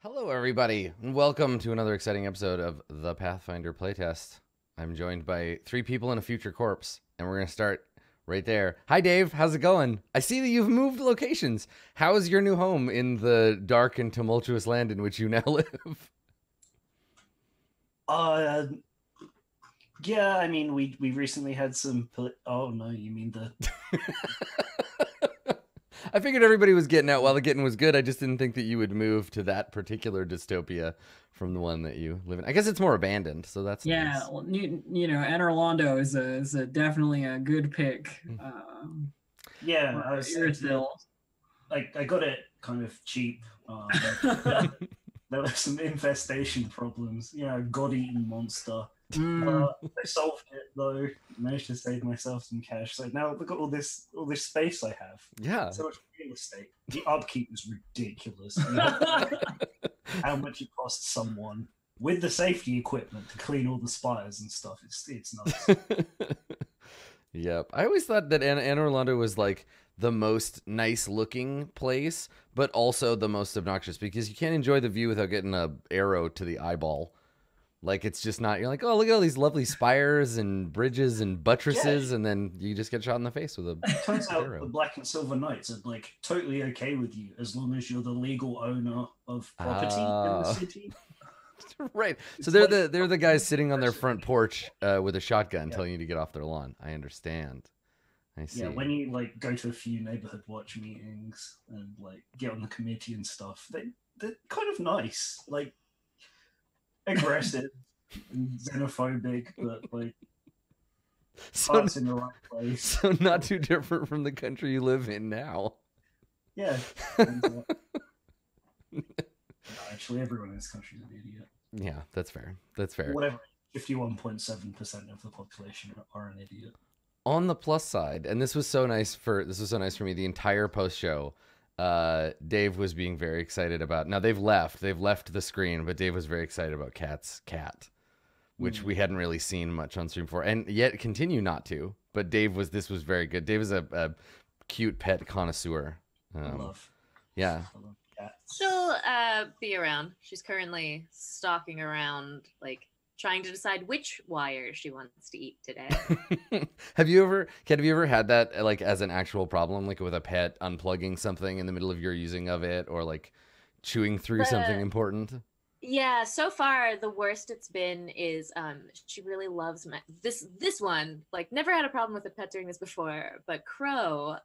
Hello, everybody, and welcome to another exciting episode of the Pathfinder Playtest. I'm joined by three people in a future corpse, and we're going to start right there. Hi, Dave. How's it going? I see that you've moved locations. How is your new home in the dark and tumultuous land in which you now live? Yeah, I mean, we recently had some. Oh no, you mean the? I figured everybody was getting out while the getting was good. I just didn't think that you would move to that particular dystopia from the one that you live in. I guess it's more abandoned, so that's yeah. nice. Well, Anne Orlando is definitely a good pick. Yeah, I was I got it kind of cheap. There were some infestation problems. God-eaten monster. I solved it though. Managed to save myself some cash. So now look at all this space I have. Yeah. So much real estate. The upkeep is ridiculous. How much it costs someone with the safety equipment to clean all the spires and stuff. It's nuts. Yep. I always thought that Anne Orlando was like the most nice looking place, but also the most obnoxious because you can't enjoy the view without getting an arrow to the eyeball. Like, it's just not, you're like, oh, look at all these lovely spires and bridges and buttresses, and then you just get shot in the face with a Turns out arrow. the Black and Silver Knights are like totally okay with you as long as you're the legal owner of property in the city. Right. So they're the guys sitting on their front porch with a shotgun telling you to get off their lawn. I understand. I see. Yeah, when you like go to a few neighborhood watch meetings and like get on the committee and stuff, they're kind of nice. Like aggressive and xenophobic, but like hearts in the right place. So not too different from the country you live in now. Yeah. Actually, everyone in this country is an idiot. Yeah, that's fair. That's fair. Whatever, 51.7% of the population are an idiot. On the plus side, and this was so nice for me, the entire post show. Dave was being very excited about. Now they've left the screen, but Dave was very excited about Cat's cat, which we hadn't really seen much on stream before, and yet continue not to. But this was very good. Dave is a cute pet connoisseur. I love. Yeah. I love cats. She'll be around. She's currently stalking around, like trying to decide which wire she wants to eat today. Have you ever had that like as an actual problem, like with a pet unplugging something in the middle of your using of it, or like chewing through something important? Yeah, so far the worst it's been is she really loves this one. Like, never had a problem with a pet doing this before, but Crow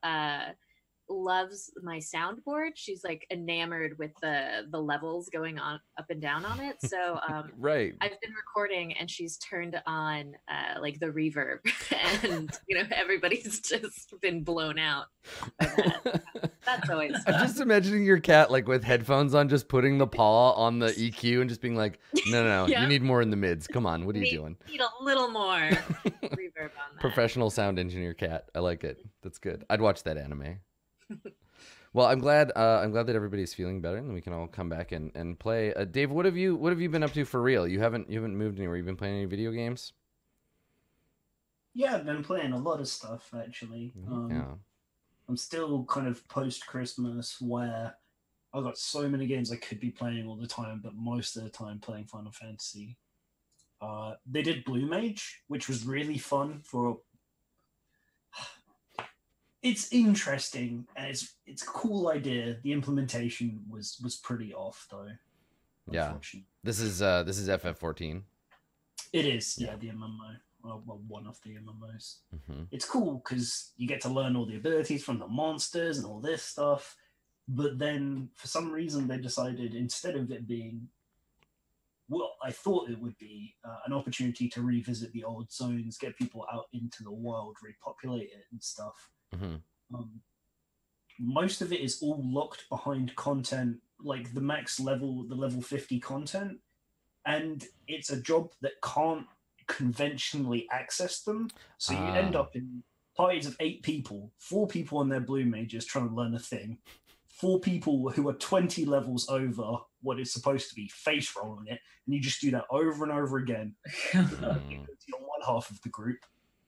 loves my soundboard. She's like enamored with the levels going on up and down on it. So right. I've been recording and she's turned on like the reverb, and everybody's just been blown out by that. That's always fun. I'm just imagining your cat like with headphones on, just putting the paw on the EQ and just being like, no, Yeah. You need more in the mids. Come on, what are you doing? Need a little more reverb on that. Professional sound engineer cat. I like it. That's good. I'd watch that anime. Well, I'm glad that everybody's feeling better, and we can all come back and play. Dave, what have you been up to for real? You haven't moved anywhere. You've been playing any video games? Yeah, I've been playing a lot of stuff actually. Yeah. I'm still kind of post-Christmas where I've got so many games I could be playing all the time, but most of the time playing Final Fantasy. They did Blue Mage, which was really fun for. It's interesting and it's a cool idea. The implementation was pretty off though. Yeah. This is FF14. It is, yeah, the MMO. Well, one of the MMOs. Mm-hmm. It's cool because you get to learn all the abilities from the monsters and all this stuff. But then for some reason they decided, instead of it being, well, I thought it would be an opportunity to revisit the old zones, get people out into the world, repopulate it and stuff. Mm-hmm. Most of it is all locked behind content, like the max level, the level 50 content, and it's a job that can't conventionally access them. So you end up in parties of 8 people, 4 people on their blue mages trying to learn a thing, 4 people who are 20 levels over what is supposed to be face rolling it, and you just do that over and over again. You're on one half of the group.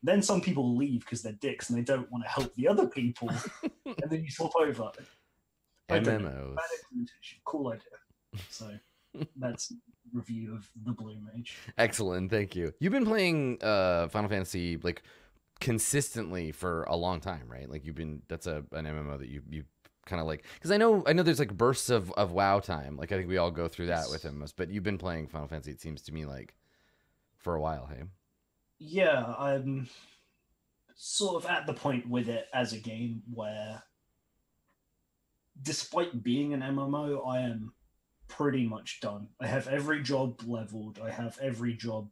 Then some people leave because they're dicks and they don't want to help the other people, and then you swap over. MMOs. Bad implementation. Cool idea. So that's review of the Blue Mage. Excellent, thank you. You've been playing Final Fantasy like consistently for a long time, right? Like that's an MMO that you kind of like, because I know there's like bursts of WoW time. Like I think we all go through that with him, but you've been playing Final Fantasy, it seems to me, like for a while. Hey, yeah, I'm sort of at the point with it as a game where, despite being an MMO, I am pretty much done. I have every job leveled. I have every job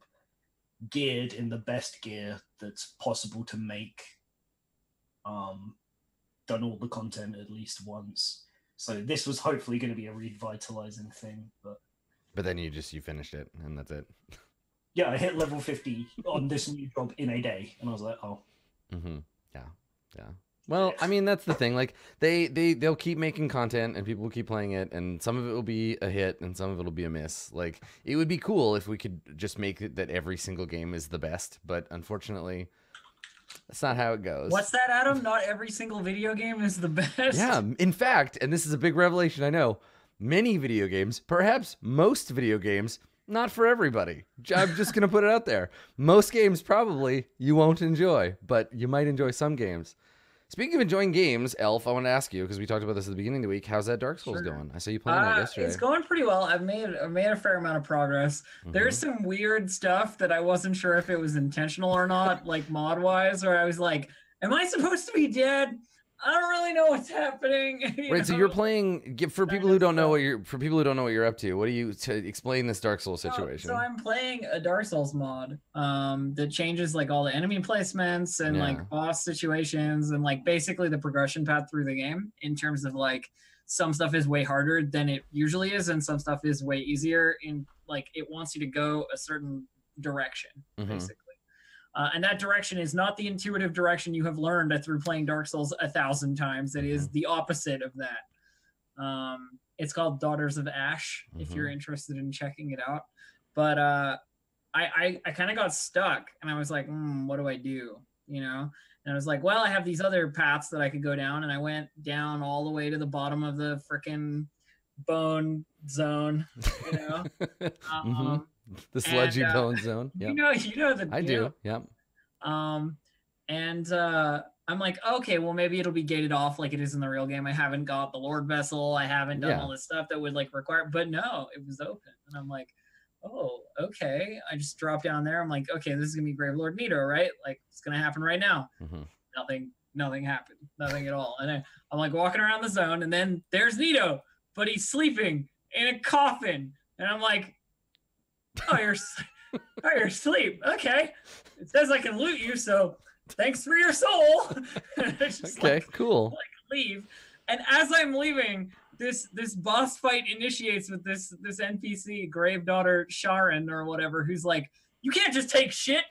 geared in the best gear that's possible to make. Done all the content at least once. So this was hopefully going to be a revitalizing thing, but then you finished it and that's it. Yeah, I hit level 50 on this new job in a day, and I was like, oh. Yeah. Well, I mean, that's the thing. Like they'll keep making content and people will keep playing it, and some of it will be a hit and some of it will be a miss. Like it would be cool if we could just make it that every single game is the best, but unfortunately that's not how it goes. What's that, Adam? Not every single video game is the best? Yeah, in fact, and this is a big revelation, I know, many video games, perhaps most video games, not for everybody. I'm just going to put it out there. Most games probably you won't enjoy, but you might enjoy some games. Speaking of enjoying games, Elf, I want to ask you, because we talked about this at the beginning of the week, how's that Dark Souls going? I saw you playing that yesterday. It's going pretty well. I've made a fair amount of progress. There's some weird stuff that I wasn't sure if it was intentional or not, like mod-wise, where I was like, am I supposed to be dead? I don't really know what's happening. Right, so you're playing, for people who don't know what you're up to, what do you, to explain this Dark Souls situation? So I'm playing a Dark Souls mod that changes like all the enemy placements and like boss situations and like basically the progression path through the game, in terms of like some stuff is way harder than it usually is and some stuff is way easier, in like it wants you to go a certain direction, basically. And that direction is not the intuitive direction you have learned through playing Dark Souls 1,000 times. It is the opposite of that. It's called Daughters of Ash, if you're interested in checking it out. But I kind of got stuck, and I was like, what do I do? You know? And I was like, well, I have these other paths that I could go down, and I went down all the way to the bottom of the frickin' bone zone, you know? The sludgy bone zone. Yep. You know that I do. Yep. And I'm like, okay, well maybe it'll be gated off like it is in the real game. I haven't got the Lord Vessel. I haven't done all this stuff that would like require, but no, it was open. And I'm like, oh, okay. I just dropped down there. I'm like, okay, this is gonna be Grave Lord Nito, right? Like it's gonna happen right now. Nothing happened. Nothing at all. And then I'm like walking around the zone, and then there's Nito, but he's sleeping in a coffin. And I'm like, oh, you're asleep. Okay. It says I can loot you, so thanks for your soul. Okay, cool. Like leave. And as I'm leaving, this boss fight initiates with this NPC, Grave Daughter Sharon or whatever, who's like, you can't just take shit,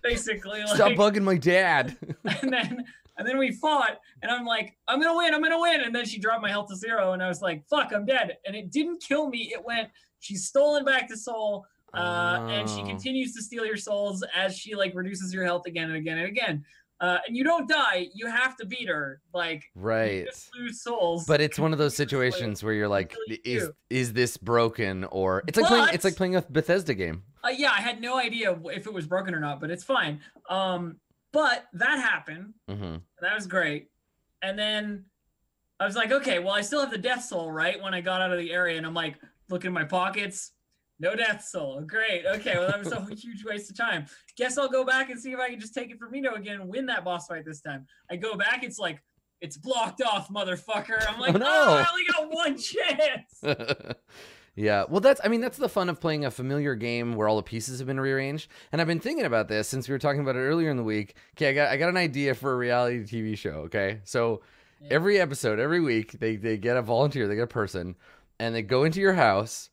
basically. Stop bugging my dad. And then we fought, and I'm like, I'm gonna win. And then she dropped my health to 0, and I was like, fuck, I'm dead. And it didn't kill me. It went, she's stolen back the soul. And she continues to steal your souls as she like reduces your health again and again and again. And you don't die. You have to beat her. Like, right. You just lose souls. But it's one of those situations where you're like, is this broken, or it's like playing a Bethesda game. Yeah, I had no idea if it was broken or not, but it's fine. But that happened. That was great. And then I was like, okay, well, I still have the death soul, right? When I got out of the area, and I'm like, looking in my pockets. No death soul. Great. Okay, well, that was a huge waste of time. Guess I'll go back and see if I can just take it from Nito again and win that boss fight this time. I go back, it's like, it's blocked off, motherfucker. I'm like, oh, no. I only got one chance. Yeah, well, that's the fun of playing a familiar game where all the pieces have been rearranged. And I've been thinking about this since we were talking about it earlier in the week. Okay, I got an idea for a reality TV show, okay? So every episode, every week, they get a volunteer, they get a person, and they go into your house,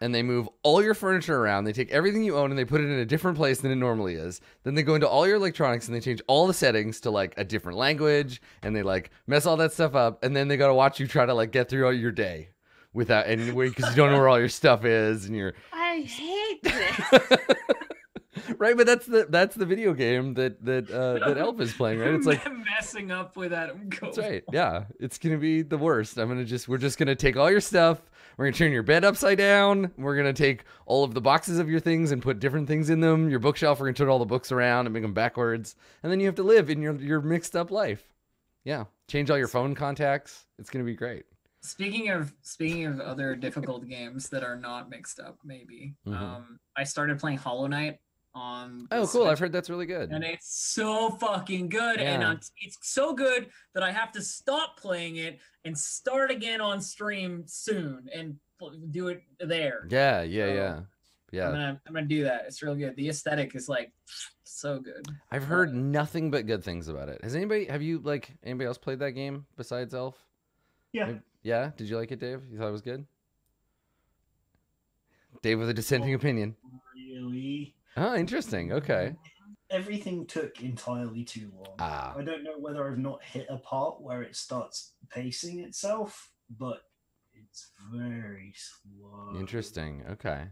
and they move all your furniture around. They take everything you own and they put it in a different place than it normally is. Then they go into all your electronics and they change all the settings to like a different language, and they like mess all that stuff up. And then they got to watch you try to like get through all your day without any way, because you don't know where all your stuff is, and you're. I hate this. Right, but that's the video game that Elf is playing, right? It's like messing up with Adam. That's right. Yeah, it's gonna be the worst. We're just gonna take all your stuff. We're gonna turn your bed upside down. We're gonna take all of the boxes of your things and put different things in them. Your bookshelf, we're gonna turn all the books around and make them backwards. And then you have to live in your mixed up life. Yeah. Change all your phone contacts. It's gonna be great. Speaking of other difficult games that are not mixed up, maybe I started playing Hollow Knight on. Oh, cool! Switch, I've heard that's really good, and it's so fucking good. Yeah. And it's so good that I have to stop playing it and start again on stream soon and do it there. Yeah. I'm gonna do that. It's real good. The aesthetic is like so good. I've heard nothing but good things about it. Anybody else played that game besides Elf? Yeah. Yeah? Did you like it, Dave? You thought it was good? Dave with a dissenting opinion. Really? Oh, interesting. Okay. Everything took entirely too long. I don't know whether I've not hit a part where it starts pacing itself, but it's very slow. Interesting. Okay.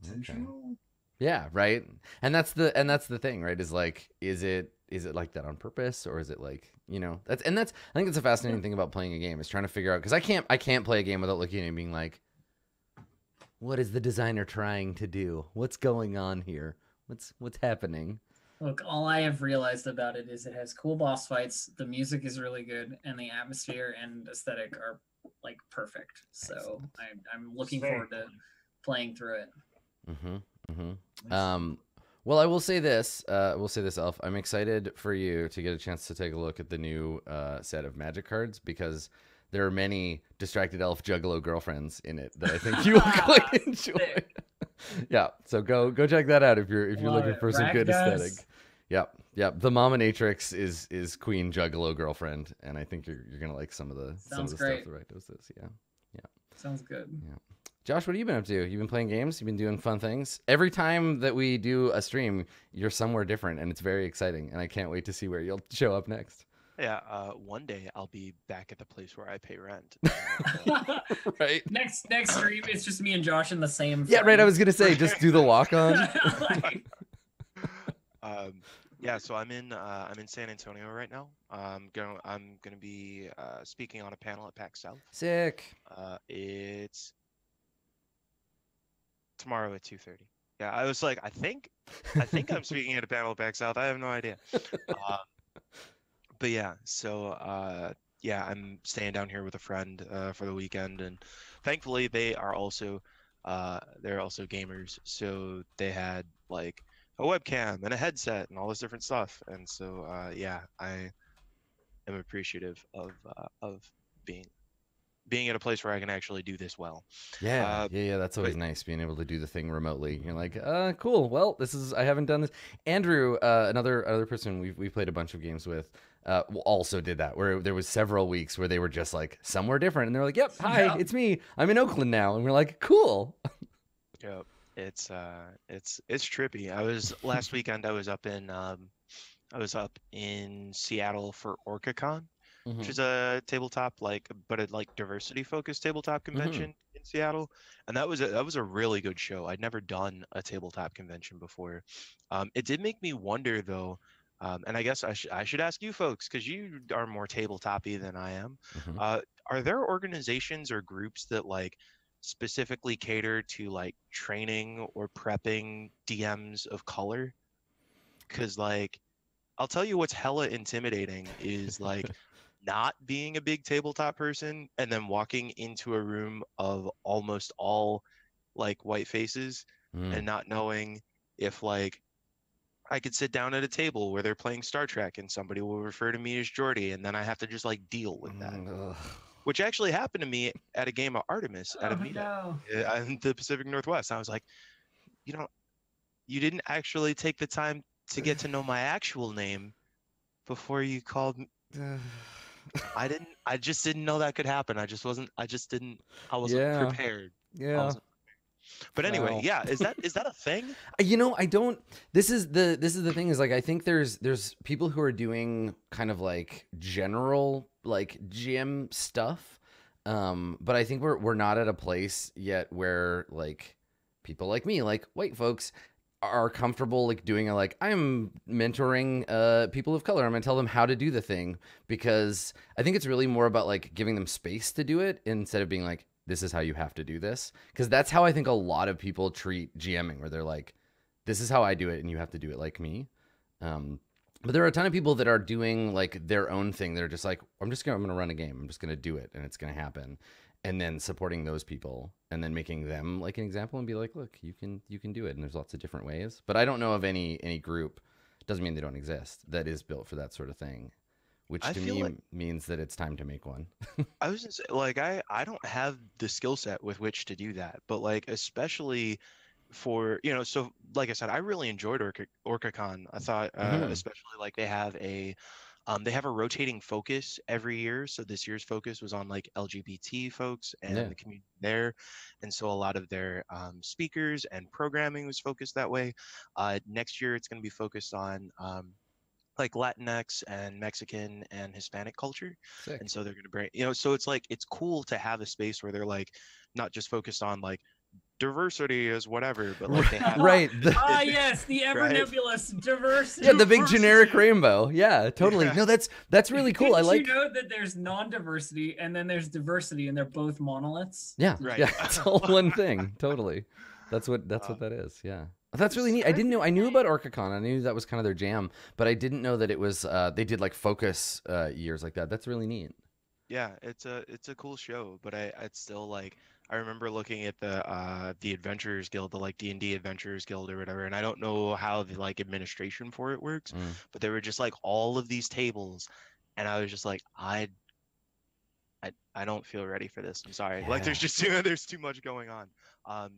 Intentional? Yeah, right. And that's the thing, right? Is it like that on purpose, or is it like, I think it's a fascinating thing about playing a game is trying to figure out, because I can't play a game without looking at it and being like, what is the designer trying to do? What's going on here? What's happening? Look, all I have realized about it is it has cool boss fights, the music is really good, and the atmosphere and aesthetic are like perfect. So I'm looking forward to playing through it. Well, I will say this. Elf. I'm excited for you to get a chance to take a look at the new set of Magic cards, because there are many distracted elf juggalo girlfriends in it that I think you will quite enjoy. Yeah, so go check that out if you're looking for some good aesthetic. Yep. The Mominatrix is Queen Juggalo girlfriend, and I think you're gonna like some of the stuff the right does this. Yeah. Sounds good. Yeah. Josh, what have you been up to? You've been playing games? You've been doing fun things? Every time that we do a stream, you're somewhere different, and it's very exciting, and I can't wait to see where you'll show up next. Yeah, one day I'll be back at the place where I pay rent. Right. Next stream, it's just me and Josh in the same. Yeah, right. I was gonna say, just do the walk on. Yeah, so I'm in San Antonio right now. I'm gonna be speaking on a panel at PAX South. Sick. It's tomorrow at 2:30. Yeah, I was like, I think I'm speaking at a panel at PAX South. I have no idea. But yeah, so yeah, I'm staying down here with a friend for the weekend, and thankfully they are also they're also gamers, so they had like a webcam and a headset and all this different stuff, and so yeah, I am appreciative of being at a place where I can actually do this well. Yeah, that's always nice, being able to do the thing remotely. You're like, cool. Well, I haven't done this. Andrew, another person we played a bunch of games with, also did that, where there was several weeks where they were just like somewhere different, and they're like, "Yep, hi, it's me. I'm in Oakland now," and we're like, "Cool." Yep, it's trippy. Last weekend. I was up in Seattle for OrcaCon. Which is a tabletop but a diversity focused tabletop convention in Seattle, and that was a really good show. I'd never done a tabletop convention before. It did make me wonder though, and I guess I should ask you folks, because you are more tabletop-y than I am. Are there organizations or groups that specifically cater to training or prepping DMs of color? Because I'll tell you what's hella intimidating is not being a big tabletop person and then walking into a room of almost all white faces and not knowing if I could sit down at a table where they're playing Star Trek and somebody will refer to me as Geordi, and then I have to just deal with that. Which actually happened to me at a game of Artemis at a meetup in the Pacific Northwest. I was like, you didn't actually take the time to get to know my actual name before you called me. I just didn't know that could happen. I wasn't prepared. Yeah. But anyway, yeah, is that a thing? I don't. This is the thing is I think there's people who are doing kind of general gym stuff, but I think we're not at a place yet where people like me, white folks, are comfortable doing I'm mentoring people of color. I'm gonna tell them how to do the thing, because I think it's really more about giving them space to do it instead of being this is how you have to do this. Because that's how I think a lot of people treat GMing, where they're like, this is how I do it and you have to do it like me. But there are a ton of people that are doing like their own thing. They're just like, I'm gonna run a game. I'm just gonna do it and it's gonna happen. And then supporting those people and then making them like an example and be like, look, you can do it. And there's lots of different ways. But I don't know of any group, doesn't mean they don't exist, that is built for that sort of thing. Which to me means that it's time to make one. I was gonna say, like, I don't have the skill set with which to do that, but like especially for, you know, so like I said, I really enjoyed OrcaCon. I thought especially like they have a rotating focus every year. So this year's focus was on like LGBT folks and the community there, and so a lot of their speakers and programming was focused that way. Next year it's going to be focused on like Latinx and Mexican and Hispanic culture. Sick. And so they're going to bring, you know, so it's like, it's cool to have a space where they're like not just focused on like diversity is whatever, but like they have yes, the ever nebulous diversity. Yeah, the big generic rainbow. Yeah, totally. No, that's really cool. I like. You know that there's non-diversity and then there's diversity, and they're both monoliths. Yeah, right. Yeah, it's all one thing. Totally. That's what that is. Yeah. That's really neat. I didn't know. I knew about OrcaCon. I knew that was kind of their jam, but I didn't know that it was. They did like focus years like that. That's really neat. Yeah, it's a cool show, but it's still like, I remember looking at the Adventurers Guild, the like D&D Adventurers Guild or whatever, and I don't know how the like administration for it works, but there were just like all of these tables, and I was just like, I don't feel ready for this. I'm sorry. Yeah. Like there's too much going on.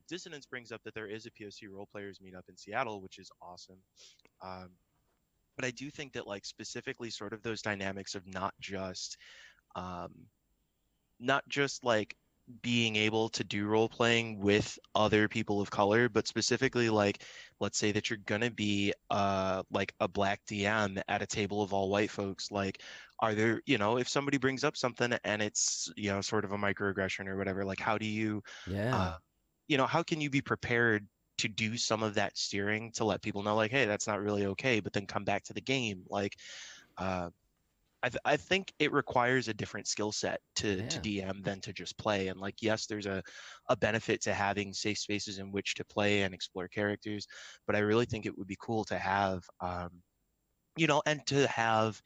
Dissonance brings up that there is a POC role players meetup in Seattle, which is awesome. But I do think that like specifically sort of those dynamics of not just like being able to do role playing with other people of color, but specifically like, let's say that you're gonna be like a black DM at a table of all white folks, like, are there, you know, if somebody brings up something and it's, you know, sort of a microaggression or whatever, like how do you you know, how can you be prepared to do some of that steering to let people know like, hey, that's not really okay, but then come back to the game? Like I think it requires a different skill set to DM than to just play. And like, yes, there's a benefit to having safe spaces in which to play and explore characters, but I really think it would be cool to have, you know, and to have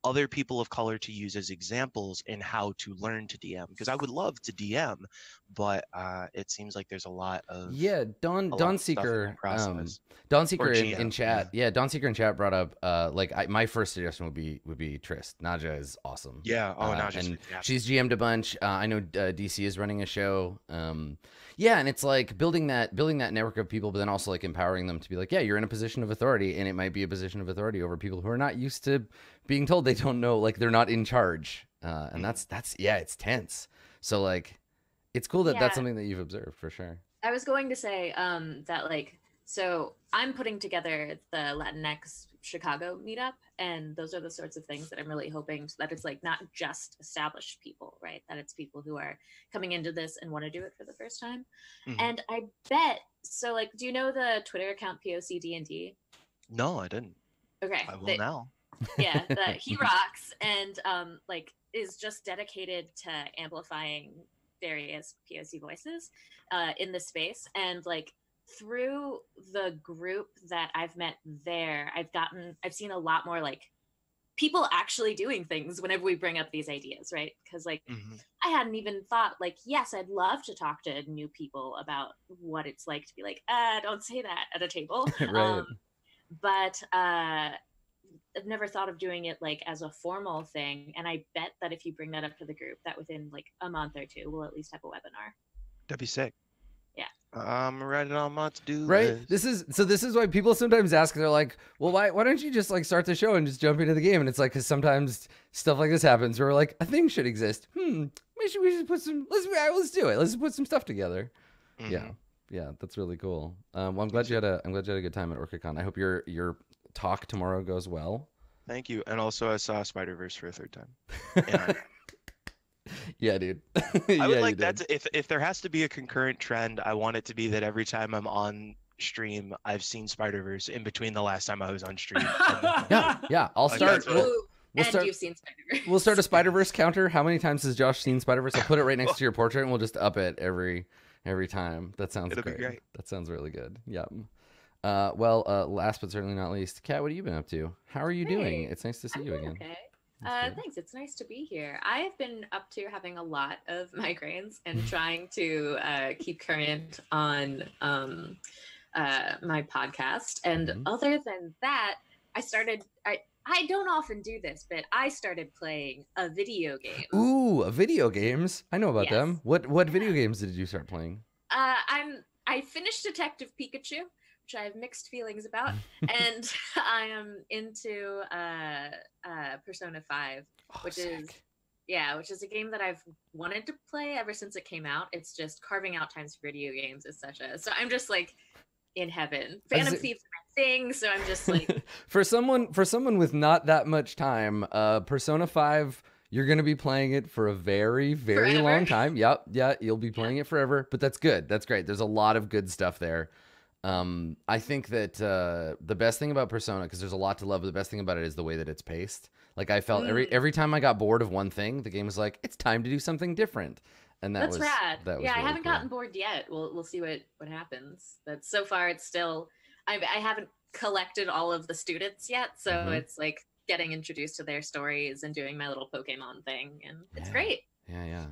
other people of color to use as examples in how to learn to DM, because I would love to DM, but it seems like there's a lot of Dawn Seeker in chat. Yeah, Dawn Seeker in chat brought up like my first suggestion would be Trist. Naja is awesome. Yeah, Naja's and she's GM'd a bunch. I know DC is running a show. Yeah, and it's like building that network of people, but then also like empowering them to be like, yeah, you're in a position of authority, and it might be a position of authority over people who are not used to being told they don't know, like they're not in charge. And that's it's tense. So like, it's cool that that's something that you've observed for sure. I was going to say that like, so I'm putting together the Latinx Chicago meetup, and those are the sorts of things that I'm really hoping that it's like not just established people, right? That it's people who are coming into this and want to do it for the first time. And I bet, so like, do you know the Twitter account POC D&D? No, I didn't. Okay. I will now. Yeah, he rocks, and like is just dedicated to amplifying various POC voices in the space. And like through the group that I've met there, I've seen a lot more like people actually doing things whenever we bring up these ideas, right? Because like I hadn't even thought like, yes, I'd love to talk to new people about what it's like to be like, don't say that at a table. Right. But I've never thought of doing it like as a formal thing, and I bet that if you bring that up to the group, that within like a month or two, we'll at least have a webinar. That'd be sick. Yeah. I'm writing on my to-do list. This is why people sometimes ask. They're like, "Well, why don't you just like start the show and just jump into the game?" And it's like, because sometimes stuff like this happens where we're like, a thing should exist. Maybe we should put some. Let's do it. Let's put some stuff together. Yeah, that's really cool. Well, I'm glad you had a good time at OrcaCon. I hope your talk tomorrow goes well. Thank you. And also I saw Spider-Verse for a third time. Yeah, dude. I would like that if there has to be a concurrent trend, I want it to be that every time I'm on stream, I've seen Spider-Verse in between the last time I was on stream. Yeah. I'll start. You've seen Spider-Verse. We'll start a Spider-Verse counter. How many times has Josh seen Spider-Verse? I'll put it right next to your portrait, and we'll just up it every time. That sounds It'll great. be great. That sounds really good. Yep. Last but certainly not least, Kat, what have you been up to? How are you doing? It's nice to see you again. Okay. Thanks. It's nice to be here. I have been up to having a lot of migraines and trying to keep current on my podcast. And other than that, I don't often do this, but I started playing a video game. Ooh, video games. I know about them. What video games did you start playing? I finished Detective Pikachu, which I have mixed feelings about, and I am into Persona 5, which is a game that I've wanted to play ever since it came out. It's just carving out times for video games is so I'm just like in heaven. Phantom Thieves are my thing, so I'm just like for someone with not that much time, Persona 5, you're going to be playing it for a very, very long time. Yep. Yeah, you'll be playing it forever, but that's good. That's great. There's a lot of good stuff there. I think that the best thing about Persona, because there's a lot to love, but the best thing about it is the way that it's paced. Like I felt every time I got bored of one thing, the game was like, it's time to do something different. And that's rad. That was I really haven't cool. gotten bored yet. We'll see what happens. But so far it's still I haven't collected all of the students yet, so it's like getting introduced to their stories and doing my little Pokemon thing, and it's great. Yeah.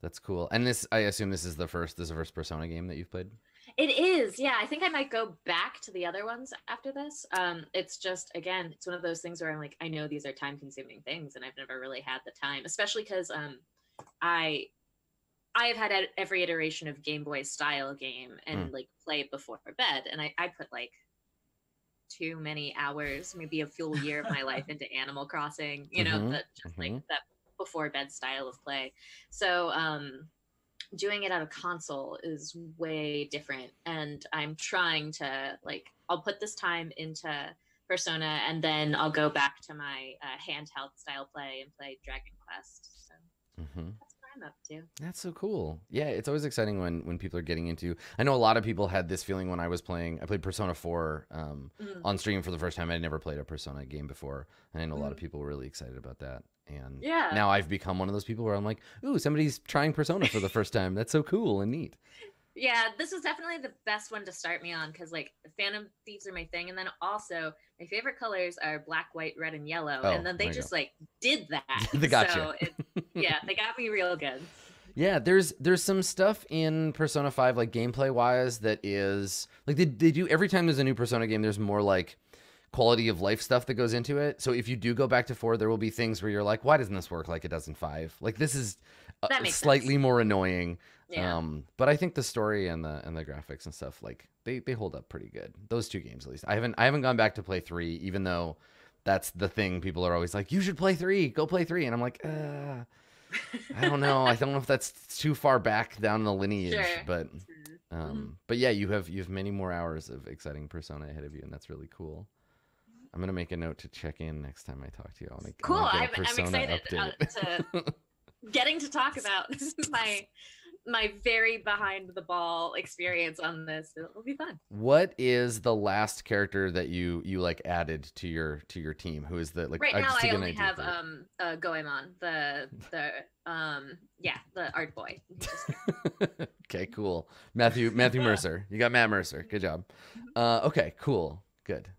That's cool. And I assume this is the first Persona game that you've played? It is, yeah. I think I might go back to the other ones after this. It's just, again, it's one of those things where I'm like, I know these are time-consuming things, and I've never really had the time, especially because I have had every iteration of Game Boy style game and like play it before bed, and I put like too many hours, maybe a full year of my life into Animal Crossing, like that before bed style of play. So doing it on a console is way different, and I'm trying to I'll put this time into Persona, and then I'll go back to my handheld style play and play Dragon Quest. So that's what I'm up to. That's so cool. Yeah, it's always exciting when people are getting into. I know a lot of people had this feeling when I played Persona 4 on stream for the first time. I'd never played a Persona game before, and I know a lot of people were really excited about that. And now I've become one of those people where I'm like, ooh, somebody's trying Persona for the first time. That's so cool and neat. Yeah, this is definitely the best one to start me on, because Phantom Thieves are my thing, and then also my favorite colors are black, white, red, and yellow, and then they just did that. They got so they got me real good. Yeah, there's some stuff in Persona 5 gameplay wise that is they do every time there's a new Persona game. There's more quality of life stuff that goes into it. So if you do go back to 4, there will be things where you're like, why doesn't this work like it does in 5? This is slightly more annoying. Yeah. But I think the story and the graphics and stuff, they hold up pretty good. Those two games at least. I haven't gone back to play 3, even though that's the thing. People are always like, you should play 3, go play 3. And I'm like, I don't know. I don't know if that's too far back down the lineage, but yeah, you have many more hours of exciting Persona ahead of you, and that's really cool. I'm gonna make a note to check in next time I talk to you. I'm excited to getting to talk about my very behind the ball experience on this. It'll be fun. What is the last character that you added to your team? Who is the right now? I only have Goemon, the art boy. Okay, cool. Matthew Mercer. You got Matt Mercer. Good job. Okay, cool. Good.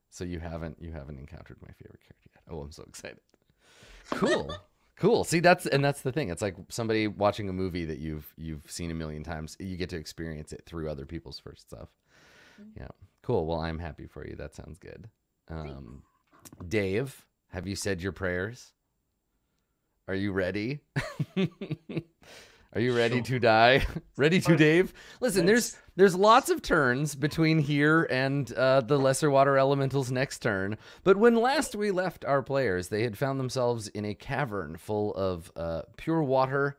So you haven't encountered my favorite character yet. Oh, I'm so excited. Cool. See, that's the thing. It's like somebody watching a movie that you've seen a million times. You get to experience it through other people's first stuff. Yeah. Cool. Well, I'm happy for you. That sounds good. Dave, have you said your prayers? Are you ready? Are you ready to die? Ready to, Dave? Listen, there's lots of turns between here and the Lesser Water Elemental's next turn. But when last we left our players, they had found themselves in a cavern full of pure water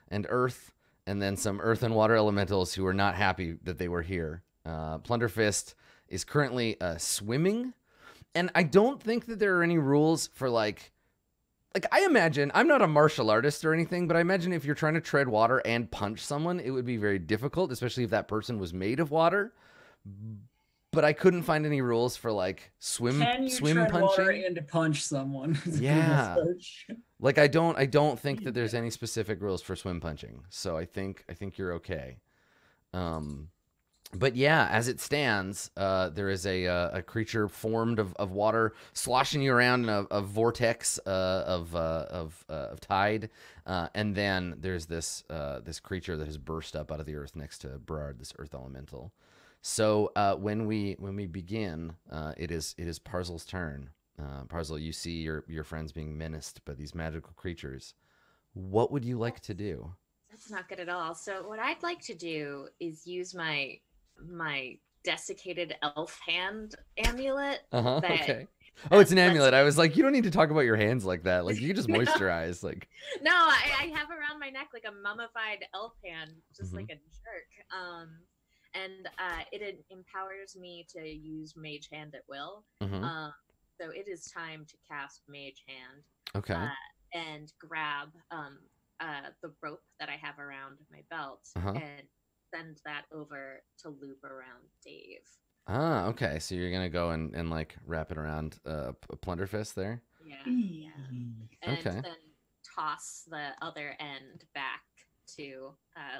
and earth, and then some earth and water elementals who were not happy that they were here. Plunderfist is currently swimming, and I don't think that there are any rules for I imagine, I'm not a martial artist or anything, but I imagine if you're trying to tread water and punch someone, it would be very difficult, especially if that person was made of water. but I couldn't find any rules for like swim tread water punching. and punch someone? Yeah. Like I don't think that there's any specific rules for swim punching. So I think you're okay. But yeah, as it stands, there is a creature formed of water sloshing you around in a vortex of tide, and then there's this creature that has burst up out of the earth next to Berard, this earth elemental. So when we begin, it is Parzel's turn. Parzel, you see your friends being menaced by these magical creatures. What would you like to do? That's not good at all. So what I'd like to do is use my desiccated elf hand amulet. Okay. Oh, it's an amulet. I was like, you don't need to talk about your hands like that. Like, you can just moisturize. Like, no, I have around my neck like a mummified elf hand, just like a jerk. And it empowers me to use Mage Hand at will. So it is time to cast Mage Hand. Okay. And grab the rope that I have around my belt and send that over to loop around Dave. Ah, okay. So you're gonna go and like wrap it around a plunderfist there. Yeah. And then toss the other end back to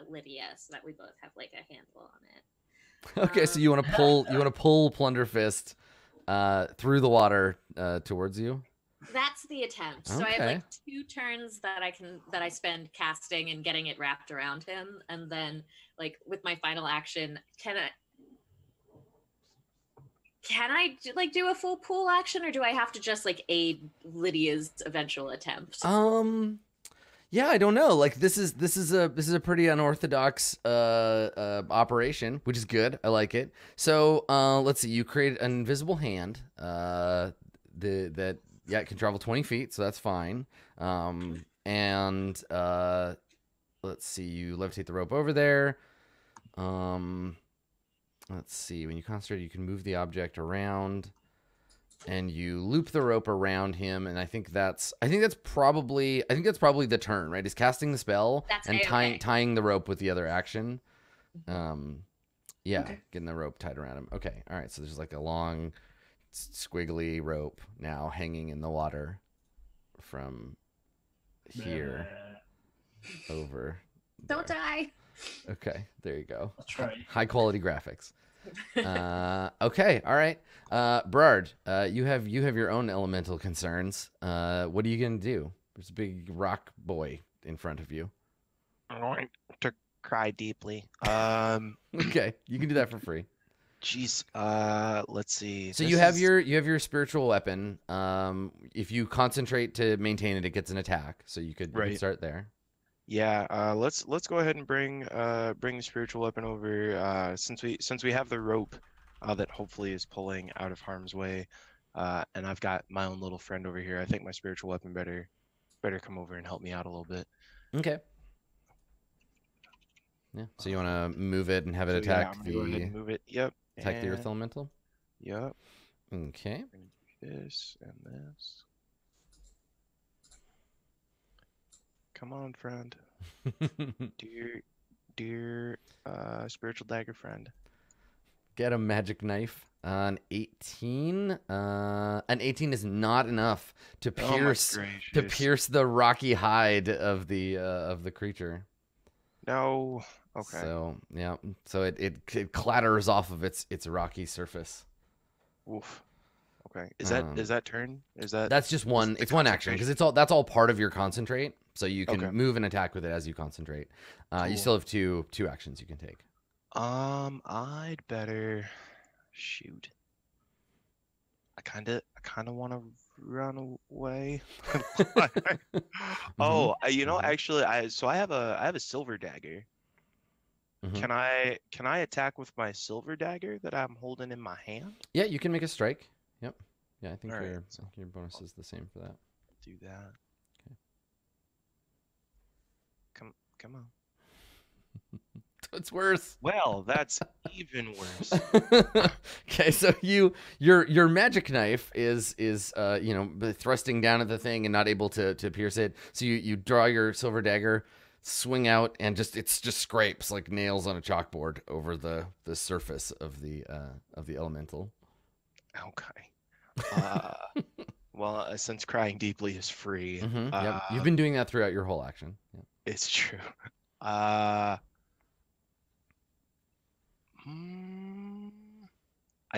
Lydia so that we both have like a handle on it. Okay, so you want to pull plunderfist through the water towards you. That's the attempt. So I have like 2 turns that I spend casting and getting it wrapped around him, and then like with my final action, can I like do a full pool action, or do I have to just like aid Lydia's eventual attempt? Yeah, I don't know. Like this is a pretty unorthodox operation, which is good. I like it. So let's see. You create an invisible hand that it can travel 20 feet, so that's fine. And let's see. You levitate the rope over there. Let's see. When you concentrate, you can move the object around, and you loop the rope around him. And I think that's probably the turn, right? Is casting the spell and tying the rope with the other action. Getting the rope tied around him. Okay, all right. So there's like a long, squiggly rope now hanging in the water from here over. Don't die. Okay, there you go. That's right. High quality graphics. Okay, all right. Berard, you have your own elemental concerns. What are you gonna do? There's a big rock boy in front of you. I'm going to cry deeply. Okay, you can do that for free. Jeez. Let's see. So you have your spiritual weapon. If you concentrate to maintain it, it gets an attack. So you could start there. Yeah, let's go ahead and bring the spiritual weapon over. Since we have the rope that hopefully is pulling out of harm's way, and I've got my own little friend over here. I think my spiritual weapon better come over and help me out a little bit. Okay. Yeah. So you want to move it and have it attack go ahead and move it. Yep. Attack the earth elemental. Yep. Okay. This and this. Come on, friend. dear spiritual dagger friend. Get a magic knife. An 18. An 18 is not enough to pierce the rocky hide of the creature. No. Okay. So yeah. So it clatters off of its rocky surface. Oof. Okay. Is that turn? That's just one. It's one action because that's all part of your concentrate. So you can move and attack with it as you concentrate. Cool. You still have two actions you can take. I'd better shoot. I kind of want to run away. Oh, actually, I have a silver dagger. Can I attack with my silver dagger that I'm holding in my hand? Yeah, you can make a strike. Yep. Yeah, I think All right, your bonus is the same for that. Do that. Okay. Come on. It's worse. Well, that's even worse. Okay, so your magic knife is thrusting down at the thing and not able to pierce it. So you draw your silver dagger, swing out and it's just scrapes like nails on a chalkboard over the surface of the elemental. Okay. Well, since crying deeply is free, Yep. You've been doing that throughout your whole action. Yep. it's true. I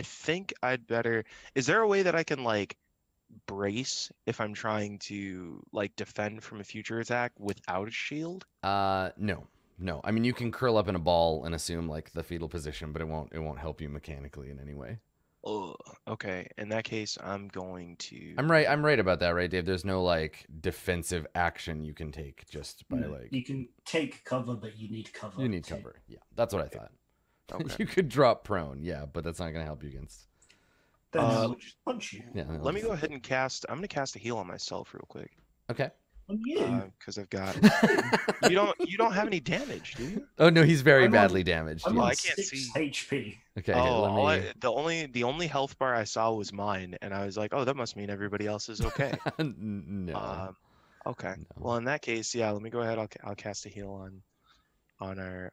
think I'd better. Is there a way that I can like brace if I'm trying to like defend from a future attack without a shield? No. I mean, you can curl up in a ball and assume like the fetal position, but it won't help you mechanically in any way. Oh, okay. In that case, I'm going to. I'm right about that, right, Dave? There's no like defensive action you can take just by like. You can take cover, but you need cover. You need cover. Yeah, that's what I thought. Okay. You could drop prone, yeah, but that's not going to help you against. Then I'll just punch you. Yeah. Let me go ahead and cast. I'm going to cast a heal on myself real quick. Okay. On you. Because I've got. You don't have any damage, do you? Oh no, he's very I'm badly damaged. I'm Well, on I can't 6 see. HP. Okay. Oh, Let me... the only health bar I saw was mine, and I was like, oh, that must mean everybody else is okay. No. Okay. No. Well, in that case, yeah, let me go ahead. I'll cast a heal on our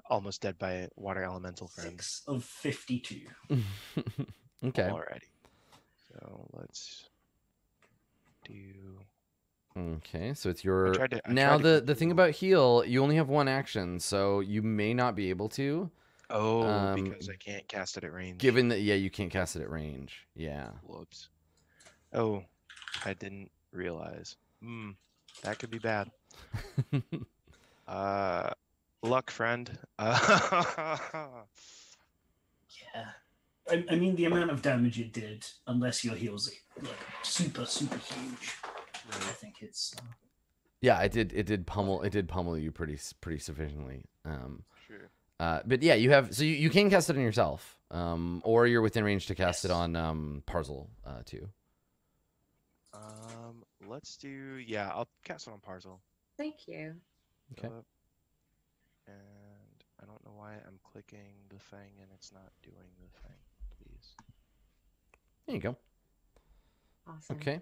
almost dead by water elemental friend. 6 of 52. Okay. Alrighty. So let's do. Okay, so it's your. I Now tried to the thing about heal, you only have one action, so you may not be able to. Oh, because I can't cast it at range. Given that, yeah, you can't cast it at range. Yeah. Whoops. Oh, I didn't realize. That could be bad. Luck, friend. Yeah. I mean, the amount of damage it did, unless your heals are like super, super huge. I think it's. Yeah, it did pummel you pretty sufficiently. Sure. But yeah, you can cast it on yourself, or you're within range to cast it on Parzel too. Let's do. Yeah, I'll cast it on Parzel. Thank you. Okay. And I don't know why I'm clicking the thing and it's not doing the thing. Please. There you go. Awesome. Okay.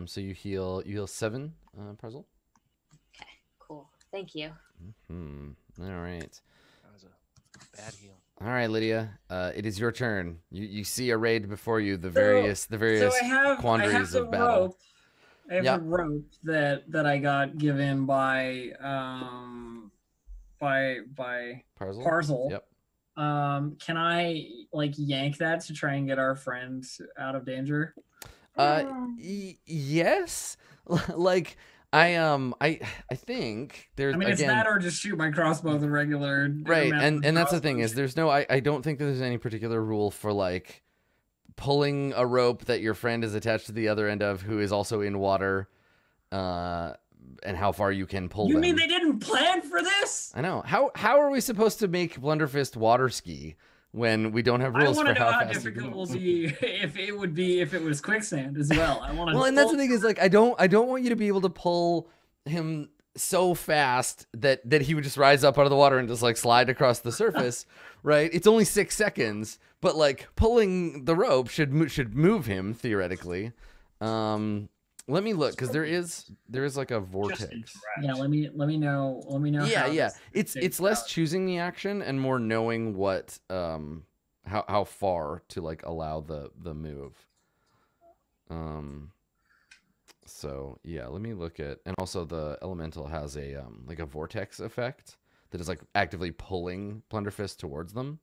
So you heal 7, Parzel. Okay. Cool. Thank you. All right. That was a bad heal. All right, Lydia. It is your turn. You see arrayed before you the various quandaries of battle. Rope. I have a rope that I got given by Parzel. Yep. Can I like yank that to try and get our friend out of danger? Yes. Like I think there's. I mean, it's that or just shoot my crossbow with a regular. Right, and that's the thing is there's no. I don't think there's any particular rule for like pulling a rope that your friend is attached to the other end of, who is also in water, and how far you can pull. You mean they didn't plan for this? I know. How are we supposed to make Blunderfist water ski when we don't have rules for how fast difficult it will be if it was quicksand as well. I want to. Well, and that's the thing is like I don't want you to be able to pull him so fast that he would just rise up out of the water and just like slide across the surface, right? It's only 6 seconds, but like pulling the rope should move him theoretically. Let me look because there is like a vortex. Yeah, let me know. Yeah. It's less choosing the action and more knowing what how far to like allow the move. So yeah, let me look at, and also the elemental has a like a vortex effect that is like actively pulling Plunderfist towards them.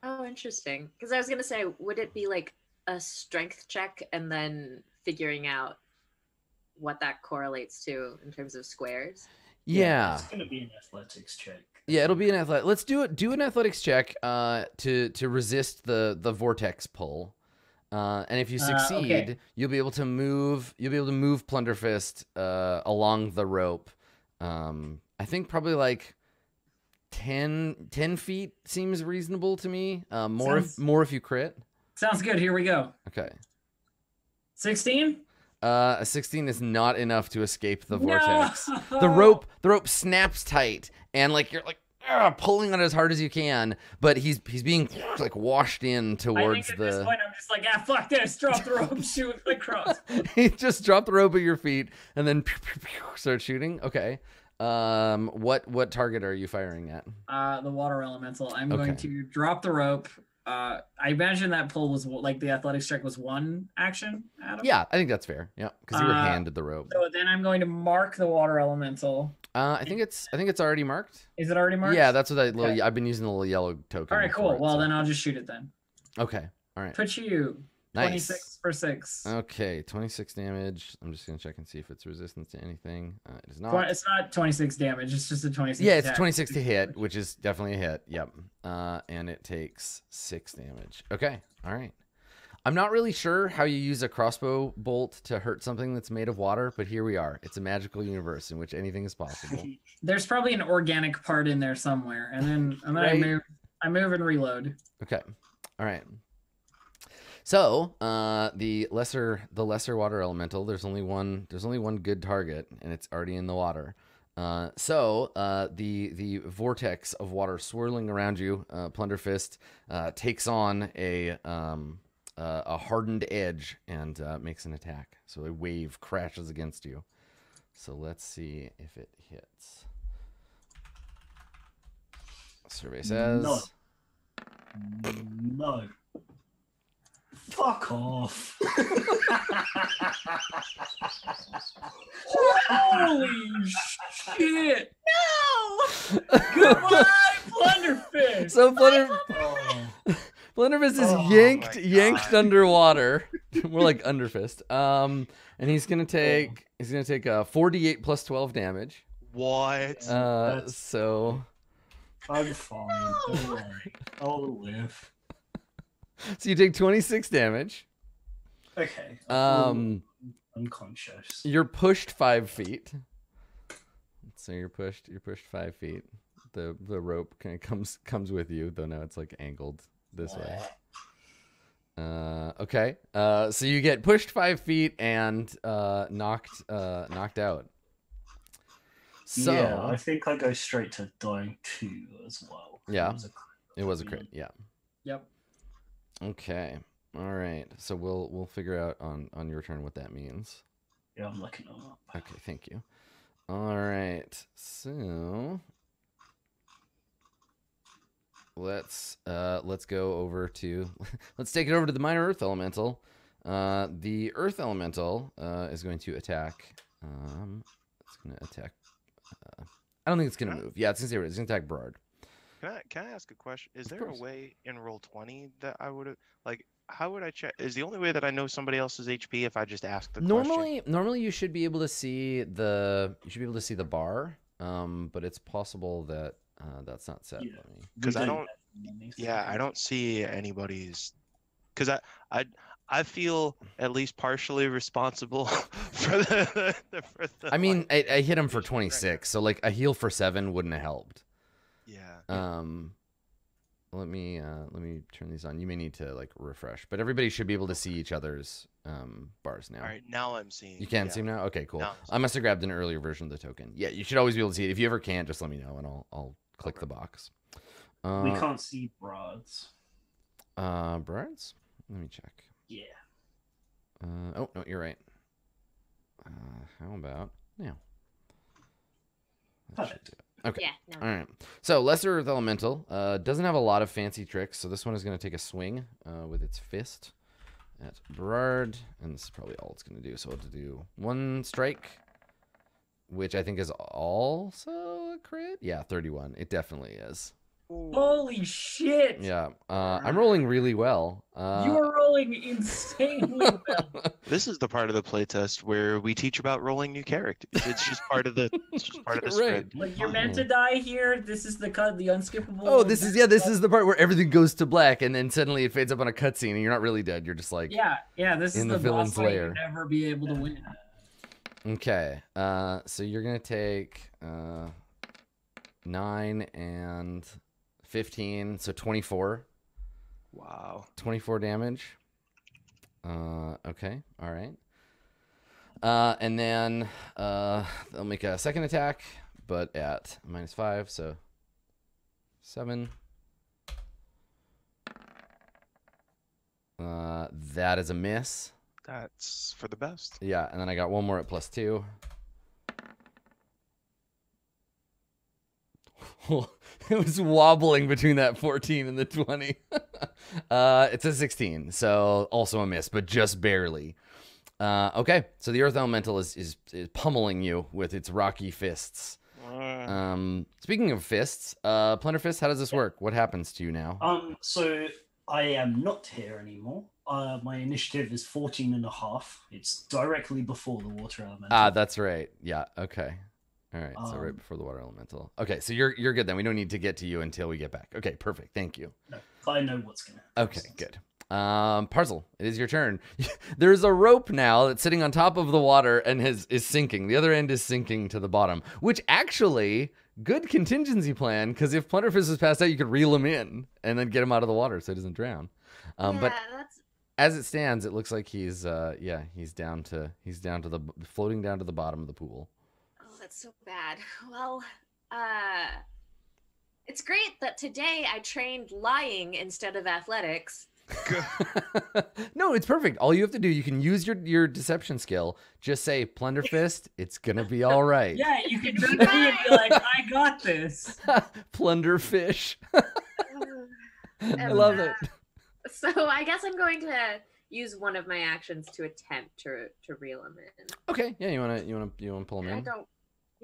Oh, interesting. Because I was gonna say, would it be like a strength check and then figuring out what that correlates to in terms of squares? Yeah. It's gonna be an athletics check. Yeah, it'll be an athletic. Let's do an athletics check to resist the vortex pull. And if you succeed, you'll be able to move Plunderfist along the rope. I think probably like 10 feet seems reasonable to me. More if you crit. Sounds good. Here we go. Okay. 16? A 16 is not enough to escape the vortex. No! The rope snaps tight, and like you're like pulling on it as hard as you can, but he's being like washed in towards I think at this point I'm just like, fuck this, drop the rope, shoot across. He just dropped the rope at your feet and then start shooting. Okay. What target are you firing at? The water elemental. I'm going Okay. to drop the rope. I imagine that pull was like the athletics check was one action, Adam? Yeah, I think that's fair. Yeah, because you were handed the rope. So then I'm going to mark the water elemental. I think it's already marked. Is it already marked? Yeah, that's what Okay. I've been using the little yellow token. All right, cool. for it, Well, so. then I'll just shoot it then. Okay. All right. Put you. Nice. 26 for 6. Okay, 26 damage. I'm just gonna check and see if it's resistant to anything. It is not. It's not 26 damage. It's just a 26. Yeah, it's attack. 26 to hit, which is definitely a hit. Yep. And it takes 6 damage. Okay. All right. I'm not really sure how you use a crossbow bolt to hurt something that's made of water, but here we are. It's a magical universe in which anything is possible. There's probably an organic part in there somewhere, and then Right. I move and reload. Okay. All right. So, the lesser water elemental, there's only one good target, and it's already in the water. So the vortex of water swirling around you, Plunderfist, takes on a hardened edge and makes an attack. So a wave crashes against you. So let's see if it hits. Survey says No. Fuck off. Holy shit! No! Goodbye, Plunderfist! so. Oh. Plunderfist is Oh yanked underwater. More like Underfist. And he's gonna take 48 plus 12 damage. What? So I'm fine. Don't worry. I'll live. you take 26 damage. Okay. Unconscious. You're pushed 5 feet. So you're pushed 5 feet. The rope kind of comes with you, though now it's like angled this way. Okay. So you get pushed 5 feet and knocked out. So yeah, I think I go straight to dying 2 as well. Yeah. It was a crit. Yeah. Yep. Okay. All right. So we'll figure out on your turn what that means. Yeah, I'm looking them up. Okay, thank you. All right. So let's go over to let's take it over to the minor earth elemental. The earth elemental is going to attack. It's going to attack. I don't think it's going to move. Yeah, it's going to attack Brard. Can I ask a question? Is there a course. way in Roll20 that I would like? How would I check? Is the only way that I know somebody else's HP if I just ask the question? Normally you should be able to see the bar, but it's possible that that's not set. Yeah. Because I don't. anything. Yeah, I don't see anybody's. Because I feel at least partially responsible for the. I mean, I hit him for 26, so like a heal for 7 wouldn't have helped. Yeah. Let me turn these on. You may need to like refresh, but everybody should be able to see each other's bars now. All right, now I'm seeing. You can yeah. see them now? Okay, cool. Now I'm I must have grabbed an earlier version of the token. Yeah, you should always be able to see it. If you ever can't, just let me know and I'll click the box. We can't see Broads. Bards? Let me check. Yeah. Oh no, you're right. How about now? That should do it. Okay. Yeah. No. All right. So Lesser Earth Elemental doesn't have a lot of fancy tricks, so this one is going to take a swing with its fist at Berard, and this is probably all it's going to do. So it'll do 1 strike, which I think is also a crit. Yeah, 31. It definitely is. Holy shit! Yeah. I'm rolling really well. You are rolling insanely well. This is the part of the playtest where we teach about rolling new characters. It's just part of the. It's just part of the Right. script. Like you're meant to die here. This is the unskippable. Oh, this is the part where everything goes to black, and then suddenly it fades up on a cutscene, and you're not really dead. You're just like, Yeah. This is in the the Villains boss fight Lair. you'll never be able to win. Okay. So you're gonna take 9 and 15, so 24. Wow. 24 damage. Okay. All right. And then they'll make a second attack, but at -5, so 7. That is a miss. That's for the best. Yeah, and then I got one more at +2. It was wobbling between that 14 and the 20. It's a 16, so also a miss, but just barely. Okay, so the Earth Elemental is pummeling you with its rocky fists. Speaking of fists, Plunderfist, how does this work? What happens to you now? So I am not here anymore. My initiative is 14.5. It's directly before the water elemental. Ah, that's right. Yeah. Okay. All right. So right before the water elemental. Okay. So you're good then. We don't need to get to you until we get back. Okay. Perfect. Thank you. No, I know what's gonna happen. Okay. Good. Parcel, it is your turn. There's a rope now that's sitting on top of the water and is sinking. The other end is sinking to the bottom, which actually, good contingency plan, because if Plunderfist is passed out, you could reel him in and then get him out of the water so he doesn't drown. But as it stands, it looks like he's down to the floating down to the bottom of the pool. Oh, that's so bad. Well, it's great that today I trained lying instead of athletics. No, it's perfect. All you have to do, you can use your deception skill. Just say, Plunderfist, it's gonna be all right. Yeah, you can turn to me and be like, I got this. Plunderfish. I love it. So I guess I'm going to use one of my actions to attempt to reel him in. Okay, yeah, you wanna pull him in?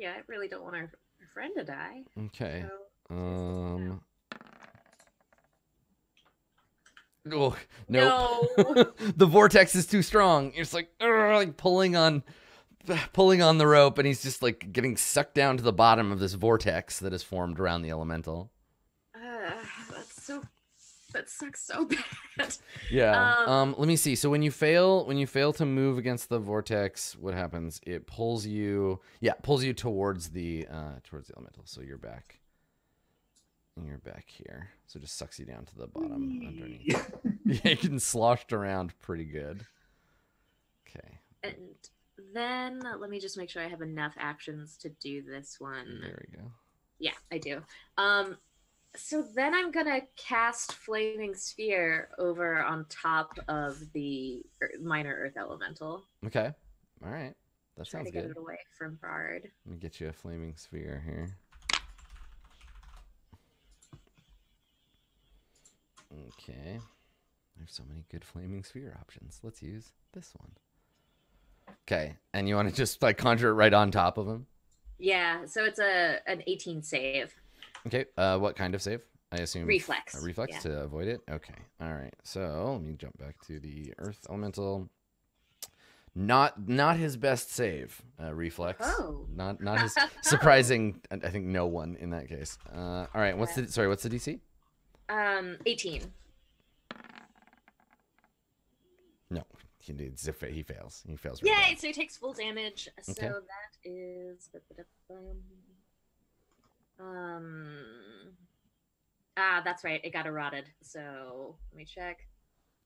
I really don't want our friend to die. Okay. So, oh, nope. No. The vortex is too strong. You're just like pulling on the rope, and he's just like getting sucked down to the bottom of this vortex that has formed around the elemental. That sucks so bad. Yeah. Let me see. So when you fail to move against the vortex, what happens? It pulls you. Yeah, pulls you towards the elemental. So you're back. And you're back here. So it just sucks you down to the bottom underneath. Yeah, you're getting sloshed around pretty good. Okay. And then let me just make sure I have enough actions to do this one. There we go. Yeah, I do. So then I'm gonna cast Flaming Sphere over on top of the minor Earth Elemental. Okay. All right. That sounds good. Try to get it away from Bard. Let me get you a Flaming Sphere here. Okay. There's so many good Flaming Sphere options. Let's use this one. Okay. And you want to just like conjure it right on top of him? Yeah. So it's an 18 save. Okay. What kind of save? I assume reflex. A reflex yeah. to avoid it. Okay. All right. So let me jump back to the Earth Elemental. Not his best save. Reflex. Oh. Not his surprising. I think no one in that case. All right. What's the DC? 18. No. He fails. He fails. Yay! Right, so he takes full damage. Okay. So that is. That's right. It got eroded. So let me check.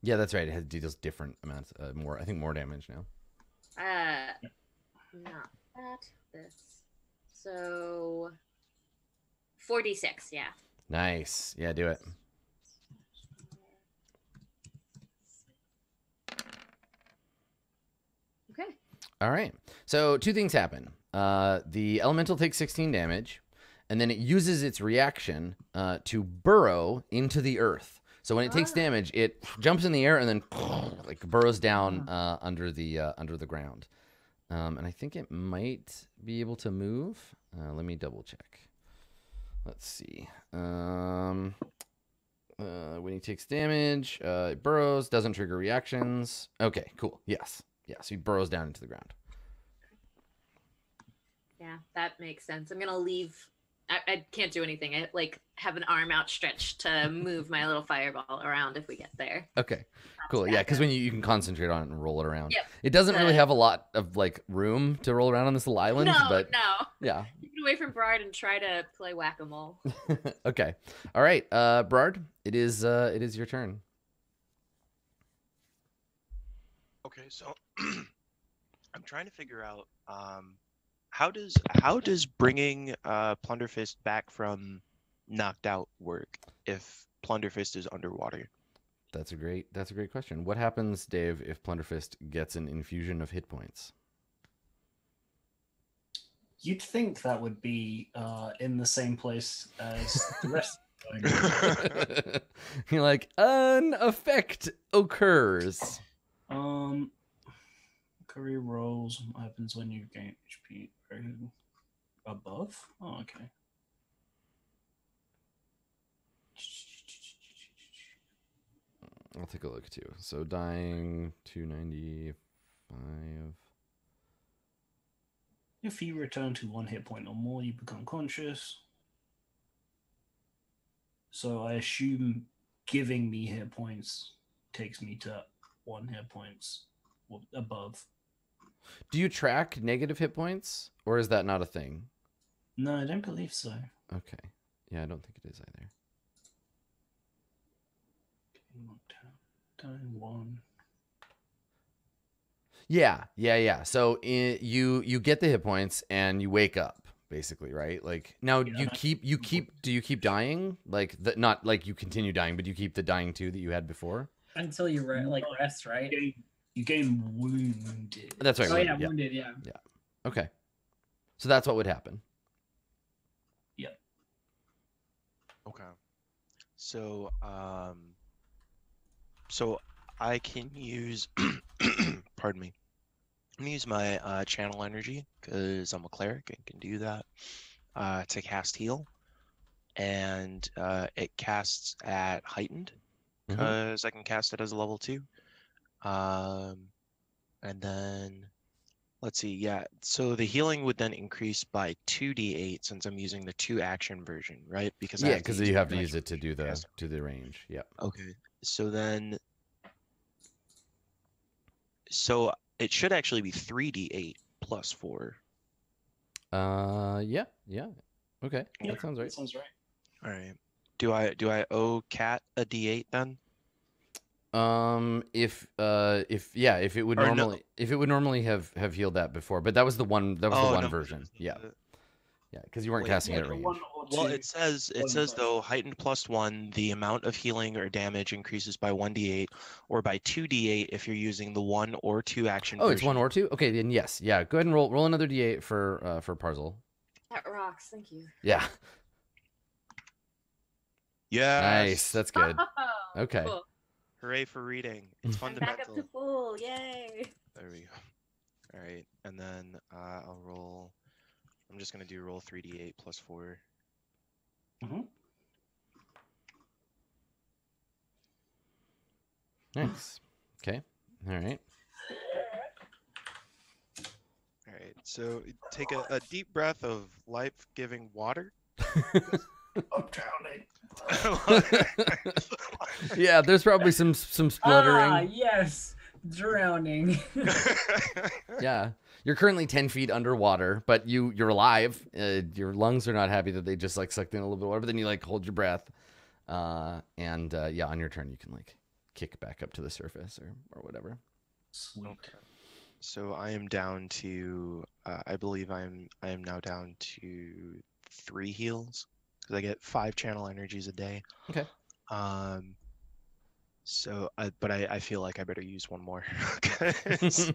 Yeah, that's right. It deals different amounts. More. I think more damage now. Not that. This. So 46. Yeah. Nice. Yeah, do it. Okay. All right. So two things happen. The elemental takes 16 damage, and then it uses its reaction to burrow into the earth. So when it takes damage, it jumps in the air and then like burrows down under the ground. And I think it might be able to move. Let me double check. Let's see. When he takes damage, it burrows, doesn't trigger reactions. Okay, cool. Yes. Yeah, so he burrows down into the ground. Yeah, that makes sense. I'm gonna leave. I can't do anything. I like have an arm outstretched to move my little fireball around if we get there. Okay, cool. Yeah, because when you can concentrate on it and roll it around. Yep. It doesn't really have a lot of like room to roll around on this little island. No, but no. Yeah. You get away from Brard and try to play whack-a-mole. Okay. All right, Brard, it is your turn. Okay, so I'm trying to figure out how does bringing Plunderfist back from knocked out work if Plunderfist is underwater? That's a great question. What happens, Dave, if Plunderfist gets an infusion of hit points? You'd think that would be in the same place as the rest of the You're like, an effect occurs. Career rolls. What happens when you gain HP? Above? Oh, okay. I'll take a look too. So dying 295. If you return to 1 hit point or more, you become conscious. So I assume giving me hit points takes me to 1 hit points above. Do you track negative hit points, or is that not a thing? No, I don't believe so. Okay. Yeah, I don't think it is either. Down 1. Yeah. So you get the hit points and you wake up, basically, right? Like now Yeah, do you keep dying? Like not like you continue dying, but you keep the dying 2 that you had before? Until you rest, right? You gain wounded. That's right. Oh wounded, yeah, wounded, yeah. Okay. So that's what would happen. Yep. Okay. So so I can use pardon me. I'm gonna use my channel energy because I'm a cleric and can do that to cast heal, and it casts at heightened because I can cast it as a level 2. And then let's see, yeah. So the healing would then increase by 2d8 since I'm using the 2 action version, right? Because because you have to use it to do the range. Yeah. Okay. So then, so it should actually be 3d8 plus 4. Yeah. Okay. Yeah, That sounds right. That sounds right. All right. Do I owe Cat a d8 then? If it would normally have healed that before, but that was the one version. Yeah, because you weren't casting it at range. Well, it says though heightened +1, the amount of healing or damage increases by 1d8 or by 2d8 if you're using the 1 or 2 action. Oh, it's 1 or 2. Okay, then yes, yeah. Go ahead and roll another d8 for Parzel. That rocks. Thank you. Yeah. Yeah. Nice. That's good. Okay. Cool. Hooray for reading. It's fundamental. Back up to full. Yay. There we go. All right, and then I'll roll. I'm just gonna do roll 3d8 plus 4. Nice. Okay. All right. All right. So take a deep breath of life-giving water. I'm drowning. Yeah, there's probably some spluttering. Ah, yes, drowning. Yeah, you're currently 10 feet underwater, but you're alive. Your lungs are not happy that they just like sucked in a little bit of water, but then you like hold your breath, and on your turn you can like kick back up to the surface or whatever. Sweet. Okay. So I am down to I believe I am now down to 3 heals because I get 5 channel energies a day. Okay. So, but I feel like I better use one more because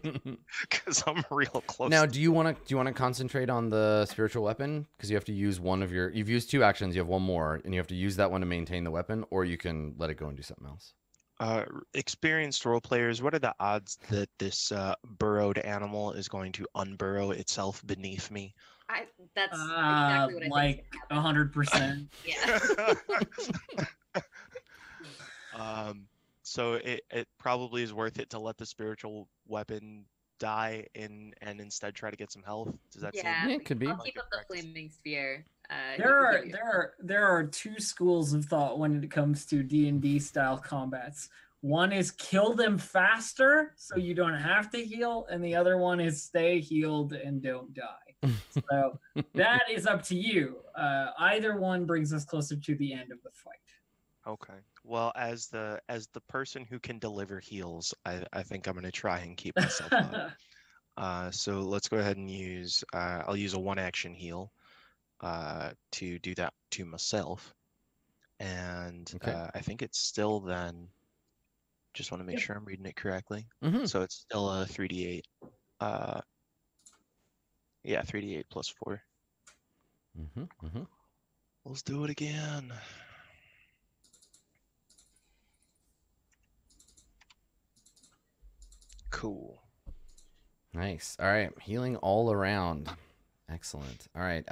I'm real close. Now, do you want to concentrate on the spiritual weapon because you have to use one of your? You've used 2 actions. You have 1 more, and you have to use that one to maintain the weapon, or you can let it go and do something else. Experienced role players, what are the odds that this burrowed animal is going to unburrow itself beneath me? That's exactly what I like 100%. Yeah. So it probably is worth it to let the spiritual weapon die and instead try to get some health. Does that seem? Yeah, it could be. I'll keep up the flaming sphere. There are 2 schools of thought when it comes to D&D style combats. One is kill them faster so you don't have to heal, and the other one is stay healed and don't die. So that is up to you. Either one brings us closer to the end of the fight. Okay. Well, as the person who can deliver heals, I think I'm gonna try and keep myself up. So let's go ahead and use I'll use a 1 action heal to do that to myself, and Okay. I think it's still then. Just want to make sure I'm reading it correctly. Mm-hmm. So it's still a 3d8. Yeah, 3d8 plus 4. Let's do it again. Cool. Nice. All right, healing all around. Excellent. All right,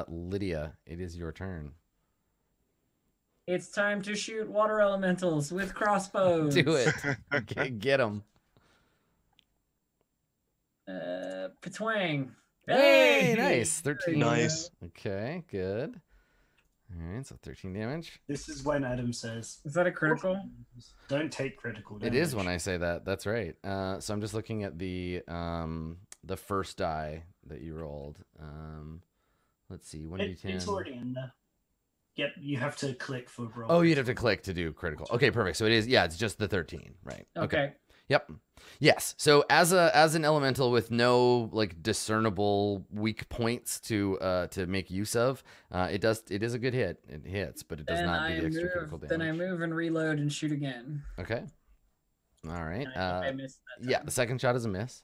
Lydia, it is your turn. It's time to shoot water elementals with crossbows. Do it. Get them. Patwang. Hey, nice. 13. Nice. Okay, good. All right, so 13 damage. This is when Adam says, Is that a critical? "Don't take critical damage." It is when I say that. That's right. So I'm just looking at the first die that you rolled. Let's see. 1d10. It's already in there. Yep, you have to click for roll. Oh, you'd have to click to do critical. Okay, perfect. So it is. Yeah, it's just the 13, right? Okay. Yep. Yes. So as an elemental with no like discernible weak points to make use of, it is a good hit. It hits, but it does not do the extra critical damage. Then I move and reload and shoot again. Okay. All right. I missed that yeah, time. the second shot is a miss.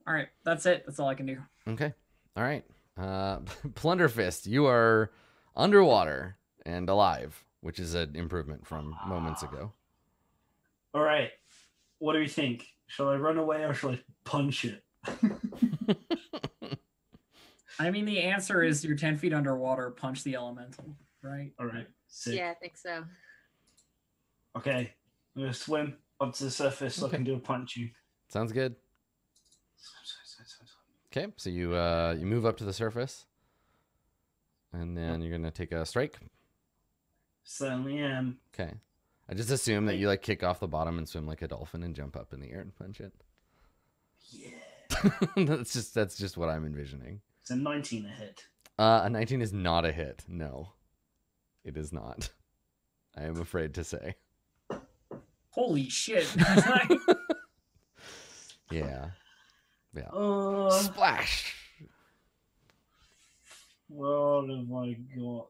All right, that's it. That's all I can do. Okay. All right. Plunderfist, you are underwater and alive, which is an improvement from moments ago. All right. What do we think? Shall I run away or shall I punch it? I mean, the answer is you're 10 feet underwater, punch the elemental, right? All right. Sick. Yeah, I think so. Okay. I'm going to swim up to the surface so I can do a punch you. Sounds good. Okay, so you move up to the surface, and then you're gonna take a strike. Certainly am. Okay, I just assume that you like kick off the bottom and swim like a dolphin and jump up in the air and punch it. Yeah. that's just what I'm envisioning. It's a 19 a hit. A 19 is not a hit. No, it is not. I am afraid to say. Holy shit! Yeah. Splash. Splash. What have I got?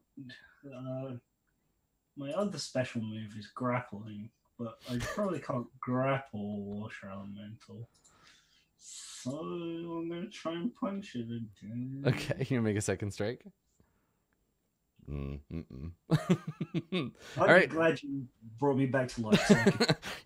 My other special move is grappling, but I probably can't grapple water elemental. So I'm gonna try and punch it again. Okay, you gonna make a second strike? I'm right. glad you brought me back to life. So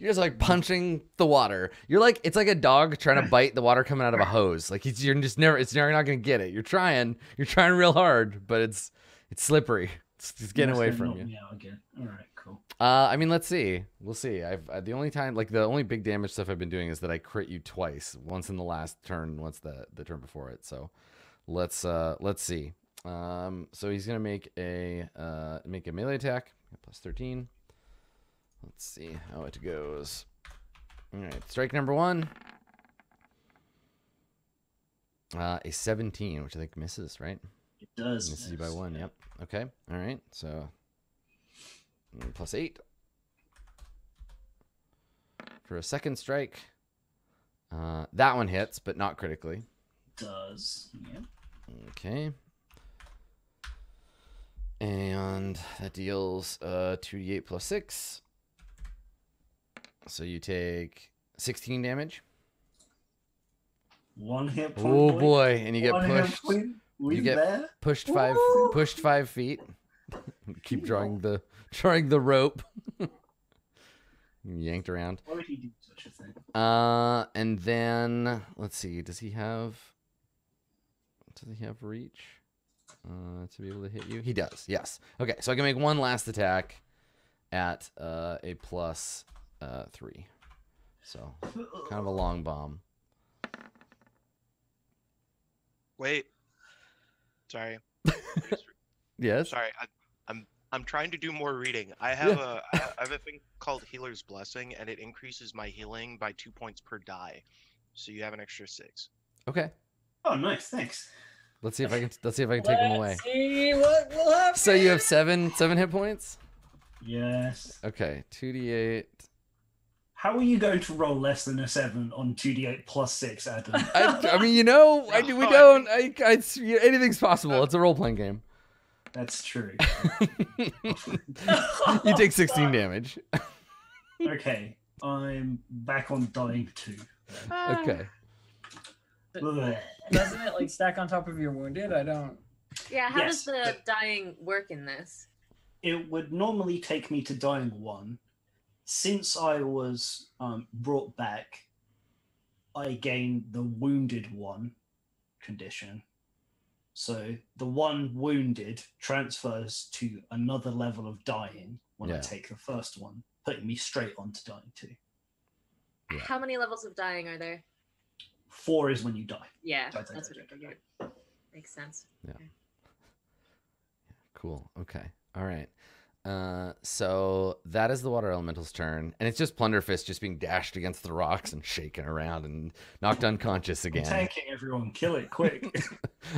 You're just like punching the water. You're like, it's like a dog trying to bite the water coming out of a hose. Like you're never not gonna get it. You're trying real hard, but it's slippery. It's getting away from you. Me out again. All right, cool. I mean, let's see. We'll see. The only big damage stuff I've been doing is that I crit you twice. Once in the last turn, once the turn before it. So let's see. So he's gonna make a melee attack plus 13. Let's see how it goes. All right, strike number 1. A 17, which I think misses, right? It does. Misses you by 1. Yep. Okay. All right. So plus 8 for a second strike. That one hits, but not critically. Does. Yeah. Okay. And that deals 2d8 plus 6. So you take 16 damage. 1 hit point. Oh boy, and you get One hit pushed. point. We You get there? pushed Woo! 5 feet. Keep drawing the rope. Yanked around. Why would he do such a thing? And then let's see, does he have reach? To be able to hit you? He does, yes. Okay, so I can make one last attack at a plus 3. So kind of a long bomb. Wait. Sorry. Yes. Sorry. I'm trying to do more reading. I have a thing called Healer's Blessing, and it increases my healing by 2 points per die. So you have an extra 6. Okay. Oh, nice. Thanks. Let's see if I can take them away. See what will happen. So you have 7 hit points? Yes. Okay, 2d8. How are you going to roll less than a 7 on 2d8 plus 6, Adam? I mean, anything's possible. It's a role-playing game. That's true. You take 16 damage. Okay, I'm back on dying 2. Okay. Blech. Doesn't it like stack on top of your wounded? I don't. Yeah, how Yes, does the dying work in this? It would normally take me to dying 1. Since I was brought back, I gained the wounded 1 condition. So the 1 wounded transfers to another level of dying when I take the first one, putting me straight on to dying 2. Yeah. How many levels of dying are there? 4 is when you die. Yeah, Die. that's what I figured. Makes sense. Yeah. Okay. Cool. Okay. All right. So that is the water elemental's turn, and it's just Plunderfist just being dashed against the rocks and shaken around and knocked unconscious again. I'm tanking everyone, kill it quick.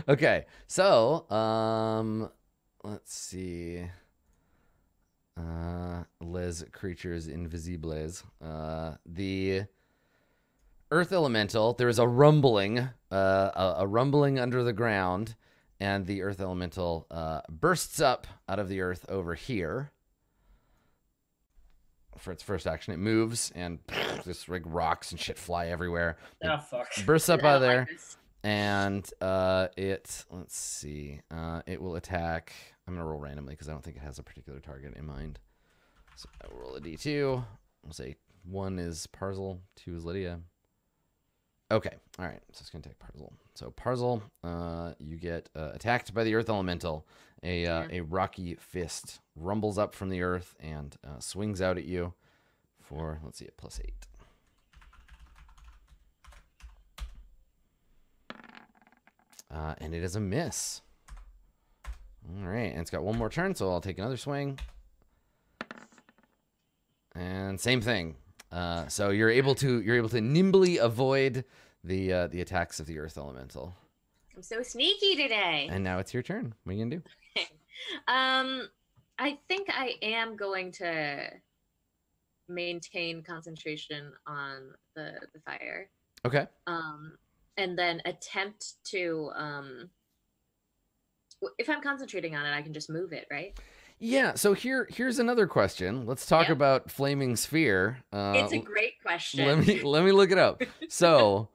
Okay, so let's see. Les creatures invisibles. The earth elemental. There is a rumbling, a rumbling under the ground. And the earth elemental bursts up out of the earth over here. For its first action, it moves and just like rocks and shit fly everywhere. Oh, fuck. Bursts up out of there, Like this. and let's see, it will attack. I'm gonna roll randomly because I don't think it has a particular target in mind. So I will roll a d2. I'll say 1 is Parzel, 2 is Lydia. Okay, all right, so it's going to take Parzel. So Parzel, you get attacked by the earth elemental. A rocky fist rumbles up from the earth and swings out at you for, let's see, +8. And it is a miss. All right, and it's got 1 more turn, so I'll take another swing. And same thing. So you're able to nimbly avoid the attacks of the earth elemental. I'm so sneaky today. And now it's your turn. What are you gonna do? I think I am going to maintain concentration on the fire. Okay. And then attempt to if I'm concentrating on it, I can just move it, right? Yeah, so here's another question. Let's talk about Flaming Sphere. It's a great question. Let me look it up. So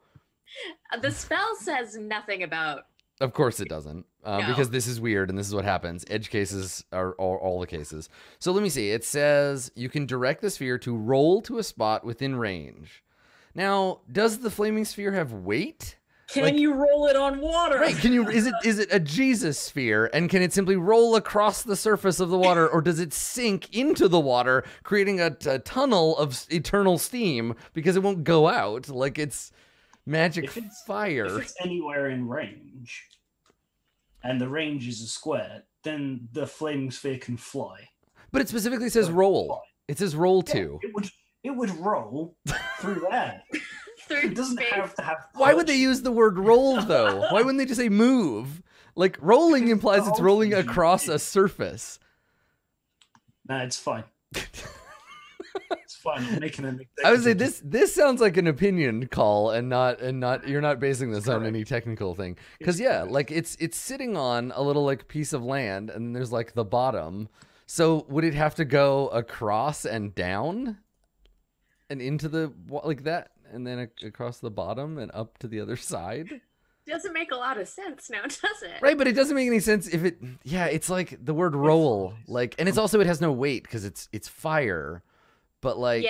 the spell says nothing about. Of course it doesn't, No. because this is weird and this is what happens. Edge cases are all the cases. So let me see. It says you can direct the sphere to roll to a spot within range. Now, does the Flaming Sphere have weight? Can you roll it on water? Right? Is it a Jesus sphere, and can it simply roll across the surface of the water, or does it sink into the water, creating a tunnel of eternal steam because it won't go out? Like it's magic fire. If it's anywhere in range, and the range is a square, then the flaming sphere can fly. But it specifically says roll. Fly. It says roll to. It would roll through there. It doesn't have to have. Why would they use the word roll though? Why wouldn't they just say move? Like rolling implies it's rolling across a surface. Nah, it's fine. It's fine. I'm making an. I would say this sounds like an opinion call and not you're not basing this on any technical thing. Because like it's sitting on a little like piece of land and there's like the bottom. So would it have to go across and down and into the like that? And then across the bottom and up to the other side? Doesn't make a lot of sense now, does it? Right, but it doesn't make any sense if it... Yeah, it's like the word roll. Like, and it's also, it has no weight because it's fire. But like...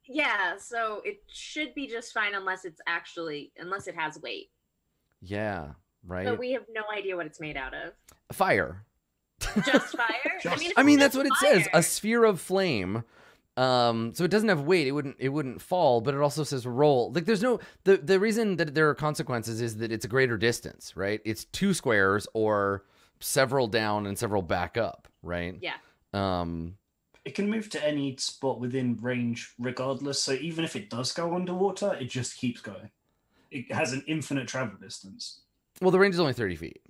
Yeah, so it should be just fine unless it has weight. Yeah, right? But we have no idea what it's made out of. Fire. Just fire? I mean, that's what it says. A sphere of flame. So it doesn't have weight. It wouldn't fall, but it also says roll. Like there's no the reason that there are consequences is that it's a greater distance, right? It's 2 squares or several down and several back up, right? Yeah. It can move to any spot within range regardless. So even if it does go underwater, it just keeps going. It has an infinite travel distance. Well, the range is only 30 feet.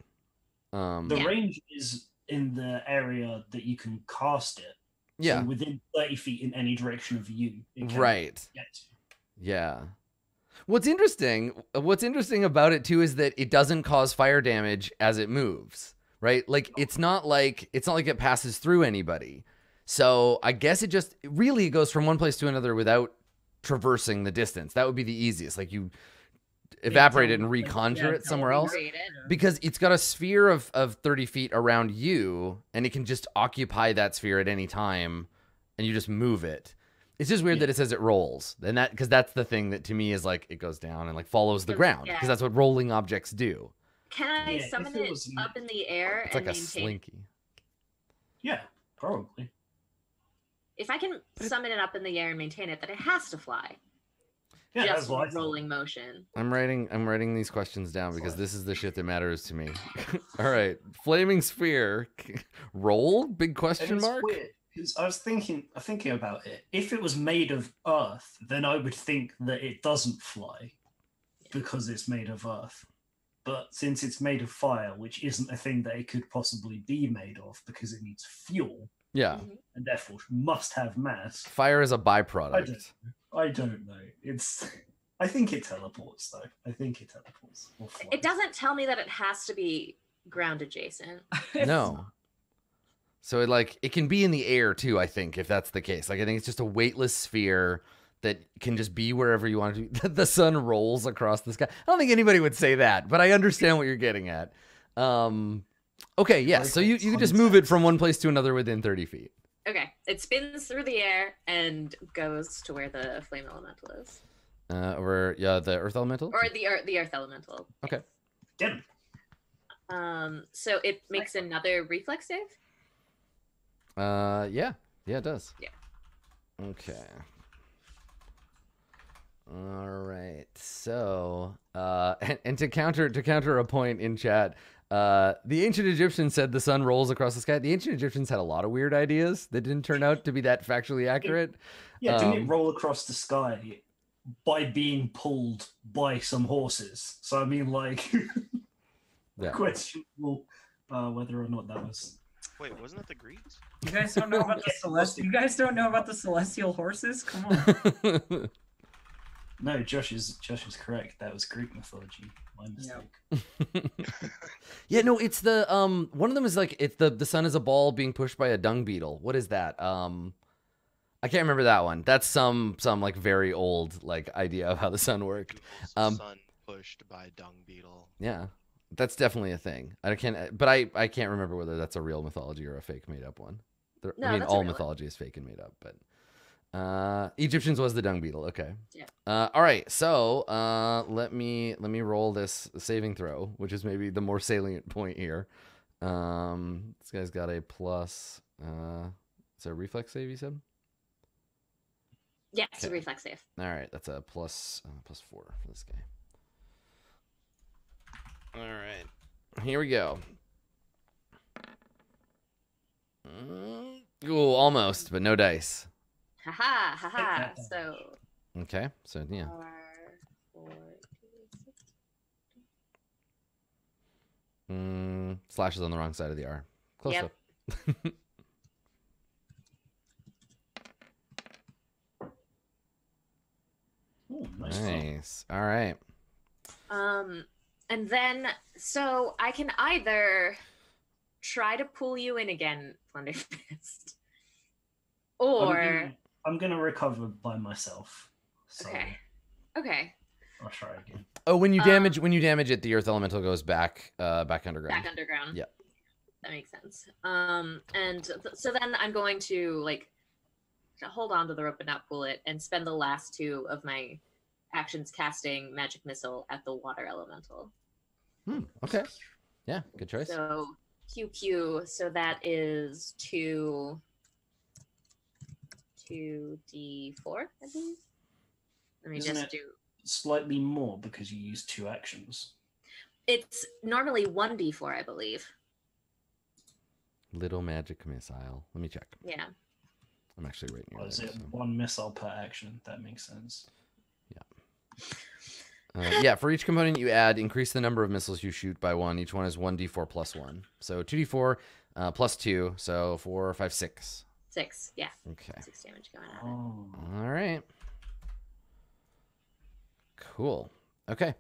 The range is in the area that you can cast it. Yeah. So within 30 feet in any direction of you. It can Right. get to. Yeah. What's interesting about it too is that it doesn't cause fire damage as it moves, right? Like it's not like it passes through anybody. So I guess it really goes from one place to another without traversing the distance. That would be the easiest. Like evaporate it tell and me, reconjure yeah, it tell somewhere me else. Create it. Because it's got a sphere of 30 feet around you, and it can just occupy that sphere at any time, and you just move it. It's just weird that it says it rolls, and that because that's the thing that to me is like it goes down and like follows the ground, because that's what rolling objects do. Can I summon it up in the air It's and like a maintain slinky. Yeah, probably. If I can summon it up in the air and maintain it, then it has to fly. Yeah, Just that's what I thought. rolling motion. I'm writing these questions down because this is the shit that matters to me. All right, flaming sphere, roll? Big question mark. Weird, 'cause I was thinking about it. If it was made of earth, then I would think that it doesn't fly because it's made of earth. But since it's made of fire, which isn't a thing that it could possibly be made of because it needs fuel, Yeah, and therefore must have mass. fire is a byproduct. I don't know. I think it teleports though. I think it teleports. Or flies. It doesn't tell me that it has to be ground adjacent. No. So it can be in the air too, I think, if that's the case. Like I think it's just a weightless sphere that can just be wherever you want it to be. The sun rolls across the sky. I don't think anybody would say that, but I understand what you're getting at. Okay, yeah. So you can just move it from one place to another within 30 feet. Okay, it spins through the air and goes to where the flame elemental is, Or the earth elemental? or the earth elemental. Okay. Get him. So it makes another reflex save. Yeah, it does. Yeah. Okay. All right. So, and to counter a point in chat, the ancient Egyptians said the sun rolls across the sky. The ancient Egyptians had a lot of weird ideas that didn't turn out to be that factually accurate. Yeah, didn't it roll across the sky by being pulled by some horses? So I mean, like, questionable whether or not that was. Wait, wasn't it the Greeks? You guys don't know about the celestial. You guys don't know about the celestial horses? Come on. No, Josh is correct. That was Greek mythology. My mistake. Yeah, no, it's the one of them is like it's the sun is a ball being pushed by a dung beetle. What is that? I can't remember that one. That's some like very old like idea of how the sun worked. Sun pushed by dung beetle. Yeah. That's definitely a thing. I can't remember whether that's a real mythology or a fake made up one. No, I mean that's all a real mythology is fake and made up, but Egyptians was the dung beetle. Okay. Yeah. All right. So let me roll this saving throw, which is maybe the more salient point here. This guy's got a plus. Is it a reflex save? You said. Yeah, it's a reflex save. All right, that's a plus 4 for this guy. All right, here we go. Ooh, almost, but no dice. Haha, haha. So. Okay, so yeah. Slash is on the wrong side of the R. Close up. Ooh, nice. All right. And then so I can either try to pull you in again, Plunderfist, or I'm gonna recover by myself. So Okay. I'll try again. Oh, when you damage it, the earth elemental goes back underground. Back underground. Yep. That makes sense. So then I'm going to like hold on to the rope but not pull it, and spend the last 2 of my actions casting magic missile at the water elemental. Okay. Yeah, good choice. So QQ. So that is 2d4, I believe. Let me Isn't just it do. Slightly more because you use 2 actions. It's normally 1d4, I believe. Little magic missile. Let me check. Yeah. I'm actually right near Is there. it So. 1 missile per action? That makes sense. Yeah, for each component you add, increase the number of missiles you shoot by 1. Each one is 1d4 plus 1. So 2d4 plus 2. So 4, 5, 6. 6, yeah. Okay. 6 damage going at it. Oh. All right. Cool. Okay.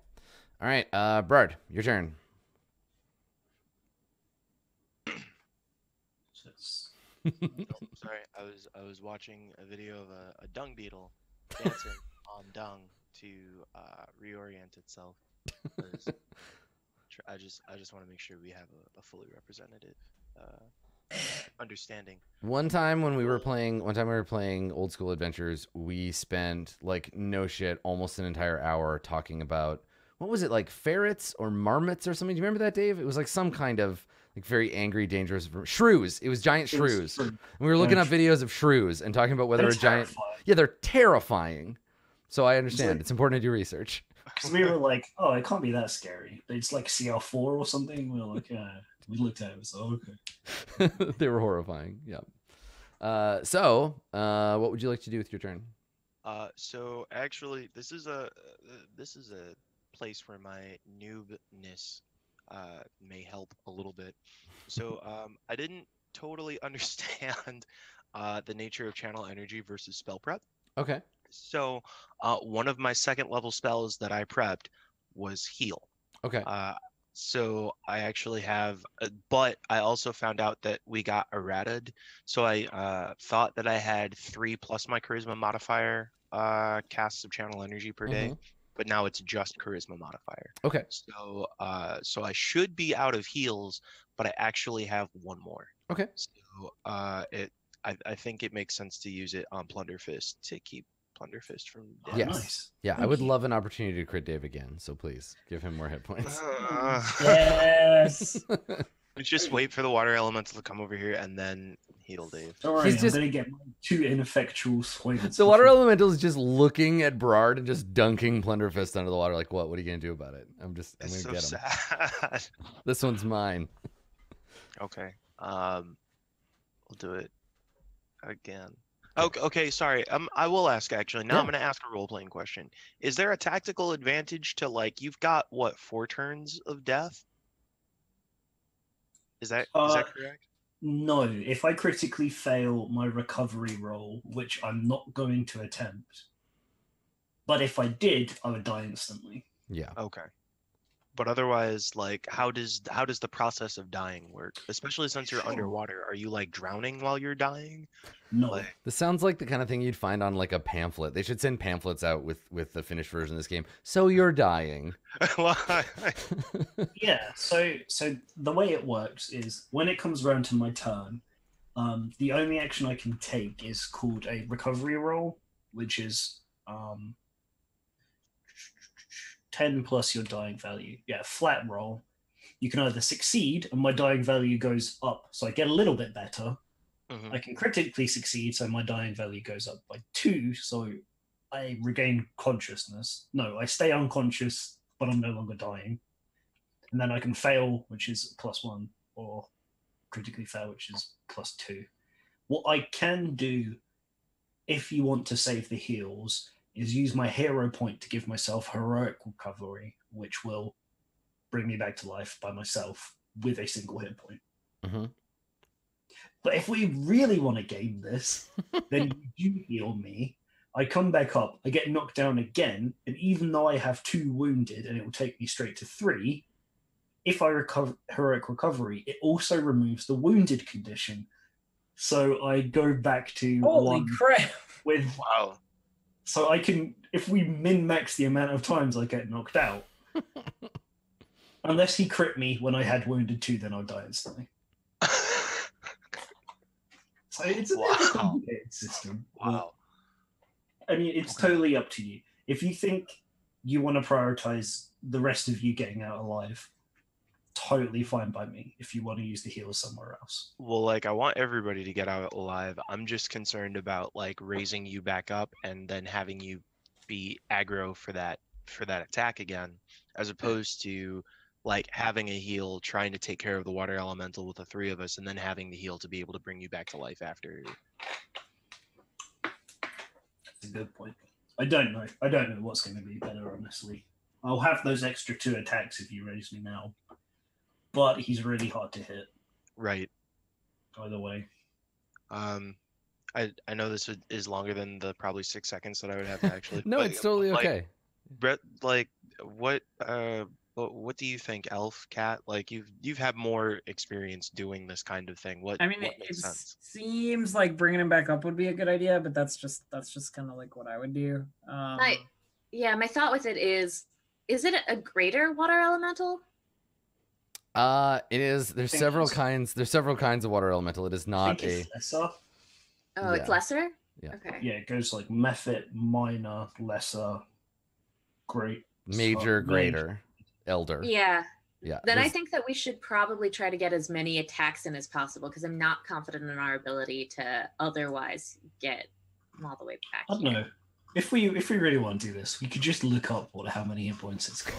All right. Brard, your turn. Sorry, I was watching a video of a dung beetle dancing on dung to reorient itself. I just want to make sure we have a fully representative understanding. One time when we were playing Old School Adventures, we spent like no shit almost an entire hour talking about, what was it, like ferrets or marmots or something? Do you remember that, Dave? It was like some kind of like very angry, dangerous shrews. It was giant shrews. And we were looking up videos of shrews and talking about whether a giant. Yeah, they're terrifying. So I understand. It's important to do research. Because we were like, oh, it can't be that scary. It's like CR4 or something. We were like, yeah. We looked at it. So okay. They were horrifying. Yeah. So what would you like to do with your turn? So actually, this is a place where my noobness may help a little bit. So I didn't totally understand the nature of channel energy versus spell prep. Okay. So one of my second level spells that I prepped was heal. Okay. So I actually have, but I also found out that we got errated. So I thought that I had 3 plus my charisma modifier casts of channel energy per day, but now it's just charisma modifier. Okay. So so I should be out of heals, but I actually have 1 more. Okay. So I think it makes sense to use it on Plunderfist to keep Plunderfist from death. Yes. Nice. Yeah, I would love an opportunity to crit Dave again. So please give him more hit points. Yes. Just wait for the water elemental to come over here and then heal Dave. Don't worry, I'm gonna get my 2 ineffectual swings. The water elemental is just looking at Berard and just dunking Plunderfist under the water. Like, what? What are you gonna do about it? I'm gonna It's so get him. sad. This one's mine. Okay. We'll do it again. Okay, sorry. I will ask actually. Now I'm going to ask a role-playing question. Is there a tactical advantage to, like, you've got what, 4 turns of death? Is that correct? No. If I critically fail my recovery roll, which I'm not going to attempt, but if I did, I would die instantly. Yeah. Okay. But otherwise, like, how does the process of dying work? Especially since you're underwater. Are you like drowning while you're dying? No. Like... This sounds like the kind of thing you'd find on like a pamphlet. They should send pamphlets out with the finished version of this game. So you're dying. Yeah. So the way it works is when it comes around to my turn, the only action I can take is called a recovery roll, which is 10 plus your dying value. Yeah, flat roll. You can either succeed and my dying value goes up, so I get a little bit better. I can critically succeed, so my dying value goes up by 2, so I regain consciousness. No, I stay unconscious, but I'm no longer dying. And then I can fail, which is +1, or critically fail, which is +2. What I can do, if you want to save the heals, is use my hero point to give myself heroic recovery, which will bring me back to life by myself with a single hit point. But if we really want to game this, then you do heal me. I come back up, I get knocked down again, and even though I have 2 wounded and it will take me straight to 3, if I recover heroic recovery, it also removes the wounded condition. So I go back to Holy 1 crap. with... Wow. So I can, if we min-max the amount of times I get knocked out, unless he crit me when I had wounded 2, then I'll die instantly. So it's a very complicated system. Wow. I mean, it's totally up to you. If you think you want to prioritize the rest of you getting out alive, totally fine by me. If you want to use the heals somewhere else. Well, like, I want everybody to get out alive. I'm just concerned about like raising you back up and then having you be aggro for that attack again, as opposed to like having a heal trying to take care of the water elemental with the 3 of us and then having the heal to be able to bring you back to life after. That's a good point. I don't know what's going to be better, honestly. I'll have those extra 2 attacks if you raise me now. But he's really hard to hit. Right. Either way. I know this is longer than the probably 6 seconds that I would have to actually. No, it's totally okay. Brett, like, what do you think, Elf, Cat? Like, you've had more experience doing this kind of thing. What makes sense? Seems like bringing him back up would be a good idea, but that's just kind of like what I would do. My thought with it is, Is it a greater water elemental? It is. There's several kinds. There's several kinds of water elemental. It is not a. Lesser. Oh, it's lesser. Yeah. Okay. Yeah, it goes like Mephit, minor, lesser, great, Major, greater, elder. Yeah. Yeah. Then I think that we should probably try to get as many attacks in as possible because I'm not confident in our ability to otherwise get them all the way back. I don't know. If we really want to do this, we could just look up how many hit points it's got.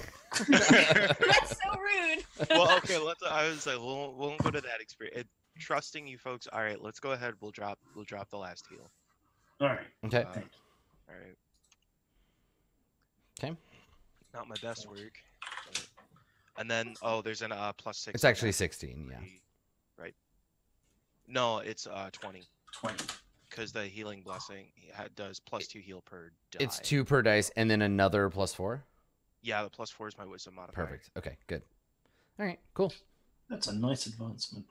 That's so rude. Well, okay. I was like, we'll go to that experience. Trusting you folks. All right, let's go ahead. We'll drop the last heal. All right. Okay. All right. Okay. Not my best work. But... And then there's an +6. It's actually 16. Yeah. Right. No, it's 20. 20. Because the healing blessing does +2 heal per die. It's 2 per dice, and then another +4. Yeah, the +4 is my wisdom modifier. Perfect. Okay. Good. All right. Cool. That's a nice advancement.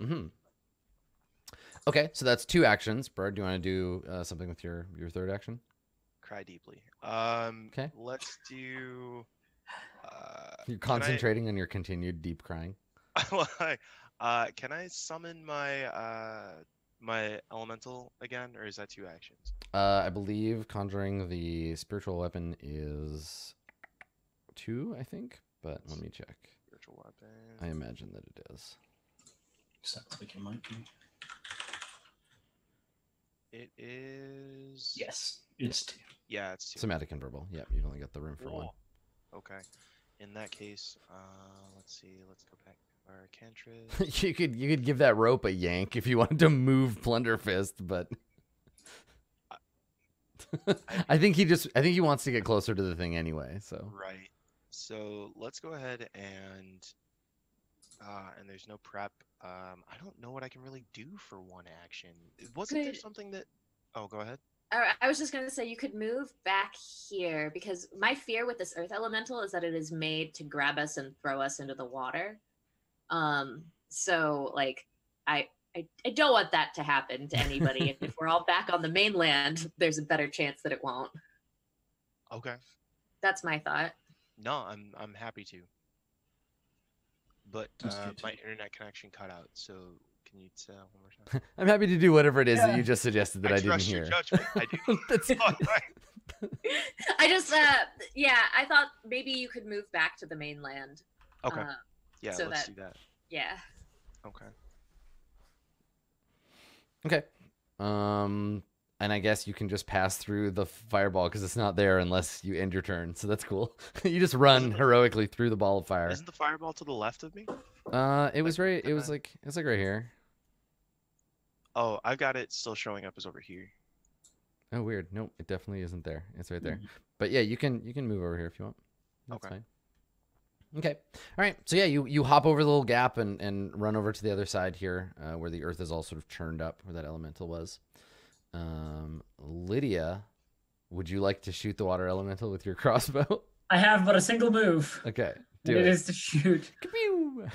Mm-hmm. Okay, so that's 2 actions. Bird, do you want to do something with your third action? Cry deeply. Okay. Let's do. You're concentrating on your continued deep crying. Can I summon my my elemental again, or is that 2 actions? I believe conjuring the spiritual weapon is 2, I think, but let me check. Spiritual weapon. I imagine that it is. Sounds like it might be. It is. Yes, it's 2. Yeah, it's 2. Somatic and verbal. Yep, you've only got the room for 1. Okay. In that case, let's see. Let's go back to our cantrip. you could give that rope a yank if you wanted to move Plunderfist, but I think he wants to get closer to the thing anyway. So right. So let's go ahead and there's no prep. I don't know what I can really do for 1 action. Wasn't there something that? Oh, go ahead. I was just going to say you could move back here because my fear with this earth elemental is that it is made to grab us and throw us into the water. So like I don't want that to happen to anybody. If we're all back on the mainland, there's a better chance that it won't. Okay. That's my thought. No, I'm happy to. But my internet connection cut out, so can you say that one more time? I'm happy to do whatever it is that you just suggested that I didn't trust hear. Your judgment. I do. That's... I just I thought maybe you could move back to the mainland. Okay. Yeah, so let's do that. Yeah. Okay. Okay. And I guess you can just pass through the fireball because it's not there unless you end your turn. So that's cool. You just run heroically through the ball of fire. Isn't the fireball to the left of me? It was right. It was like right here. Oh, I've got it still showing up as over here. Oh, weird. Nope, it definitely isn't there. It's right there. But yeah, you can move over here if you want. That's fine. Okay. All right. So yeah, you hop over the little gap and run over to the other side here, where the earth is all sort of churned up, where that elemental was. Lydia, would you like to shoot the water elemental with your crossbow? I have but a single move. Okay. It is to shoot. Ka-pew!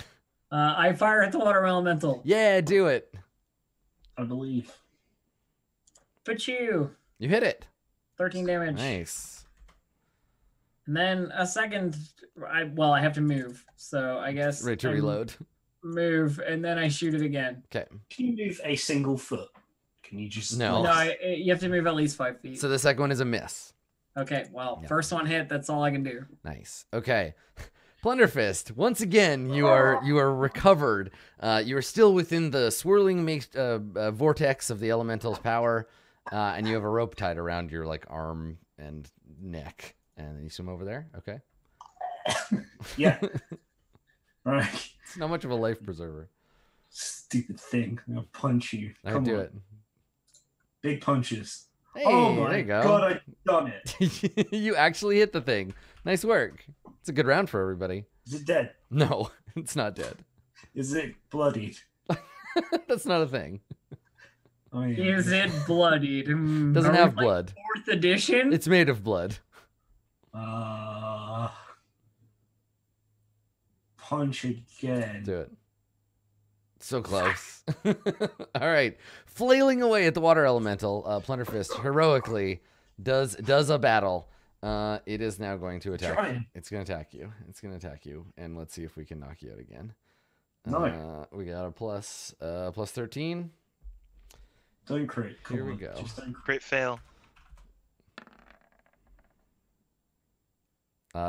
I fire at the water elemental. Yeah, do it. I believe. But you hit it. 13 damage. Nice. And then a second. I have to move, so I guess. Ready to reload. Move, and then I shoot it again. Okay. Can you move a single foot? Can you just? No. No, you have to move at least 5 feet. So the second one is a miss. Okay, well, Yeah. First one hit. That's all I can do. Nice. Okay. Plunderfist, once again, you are recovered. You are still within the swirling vortex of the elemental's power, and you have a rope tied around your arm and neck. And then you swim over there. Okay. Yeah. All right. It's not much of a life preserver. Stupid thing. I'll punch you. All right, do it. Big punches. Hey, oh my there you go. god, I've done it. You actually hit the thing. Nice work. It's a good round for everybody. Is it dead? No, it's not dead. Is it bloodied? That's not a thing. Oh, yeah. Is it bloodied? Doesn't have blood. 4th edition? It's made of blood. Punch again. Do it. So close. All right. Flailing away at the water elemental, Plunderfist heroically does a battle. It is now going to attack. Trying. It's going to attack you. It's going to attack you, and let's see if we can knock you out again. No. We got a plus 13. Don't crit. Here we go. Just don't crit. Great fail.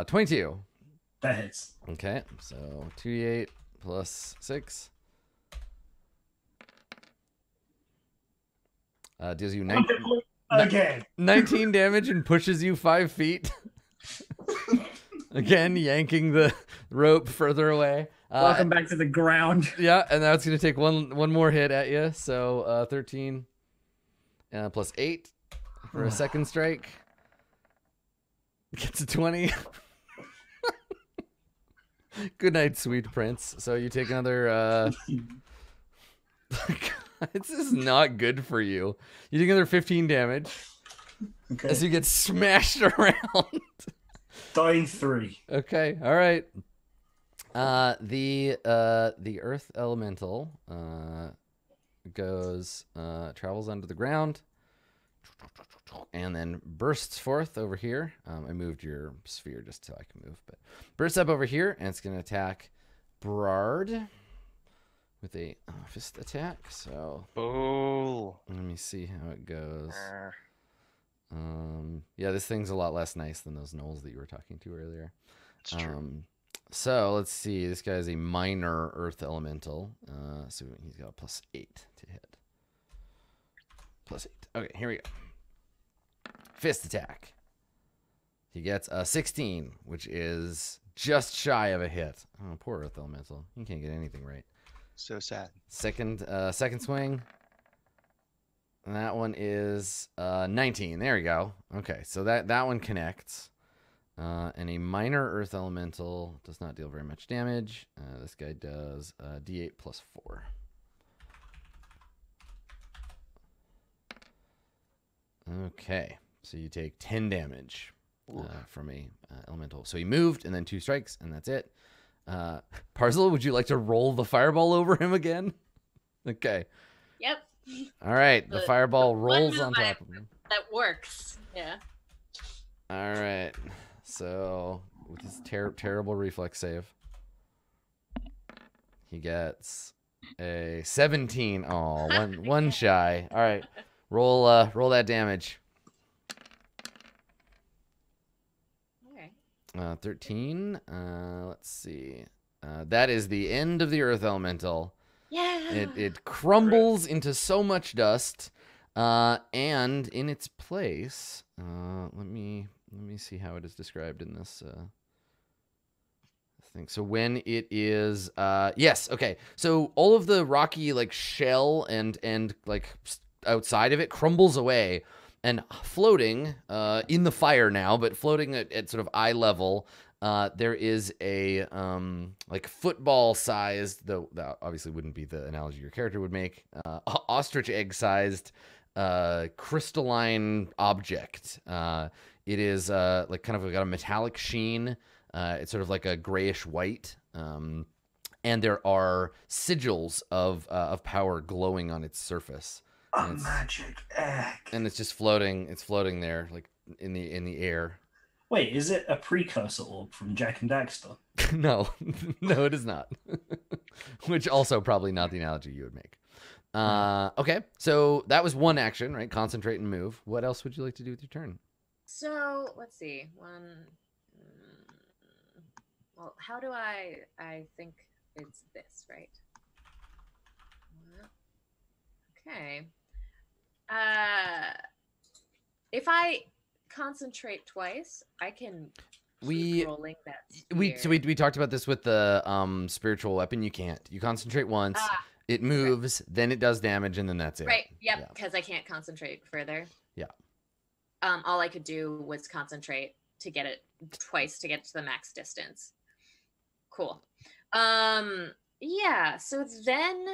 22. That hits. Okay, so 2d8 plus 6. Deals you Again. 19 damage and pushes you 5 feet. Again, yanking the rope further away. Welcome back to the ground. Yeah, and now it's going to take one more hit at you. So 13 plus 8 for a second strike. Gets a 20. Good night, sweet prince. So you take another... This is not good for you. You take another 15 damage. Okay. As you get smashed around. Dying 3. Okay, all right. The earth elemental travels under the ground and then bursts forth over here. I moved your sphere just so I can move, but bursts up over here and it's going to attack Brard with a fist attack. So let me see how it goes. Yeah, this thing's a lot less nice than those gnolls that you were talking to earlier. It's true. So let's see. This guy is a minor earth elemental. So he's got a plus 8 to hit. Plus 8. Okay, here we go. Fist attack. He gets a 16, which is just shy of a hit. Oh, poor earth elemental. He can't get anything right. So sad. Second swing. And that one is 19. There we go. Okay, so that one connects. And a minor earth elemental does not deal very much damage. This guy does d8 plus 4. Okay, so you take 10 damage from a elemental. So he moved, and then 2 strikes, and that's it. Parzel, would you like to roll the fireball over him again? Okay. Yep. All right, the fireball rolls one on move top of him. That works. Yeah. All right. So with his terrible reflex save, he gets a 17. Oh, one shy. All right, roll that damage. Okay. 13. Let's see. That is the end of the earth elemental. Yeah. It crumbles into so much dust, and in its place, let me see how it is described in this thing. So when it is, yes, okay. So all of the rocky like shell and like outside of it crumbles away, and floating in the fire now, but floating at sort of eye level. There is a like football-sized, though that obviously wouldn't be the analogy your character would make, ostrich egg-sized crystalline object. It is like kind of got a metallic sheen. It's sort of like a grayish white, and there are sigils of power glowing on its surface. A magic egg. And it's just floating. It's floating there, like in the air. Wait, is it a precursor orb from Jack and Daxter? No, no, it is not. Which also probably not the analogy you would make. Okay, so that was one action, right? Concentrate and move. What else would you like to do with your turn? So let's see. Well, how do I think it's this, right? Okay. If I concentrate twice, I can keep rolling that spear. we talked about this with the spiritual weapon. You can't. You concentrate once, it moves, then it does damage, and then that's it. Right. Yep. Because I can't concentrate further. Yeah. All I could do was concentrate to get it twice to get to the max distance. Cool. Yeah. So then,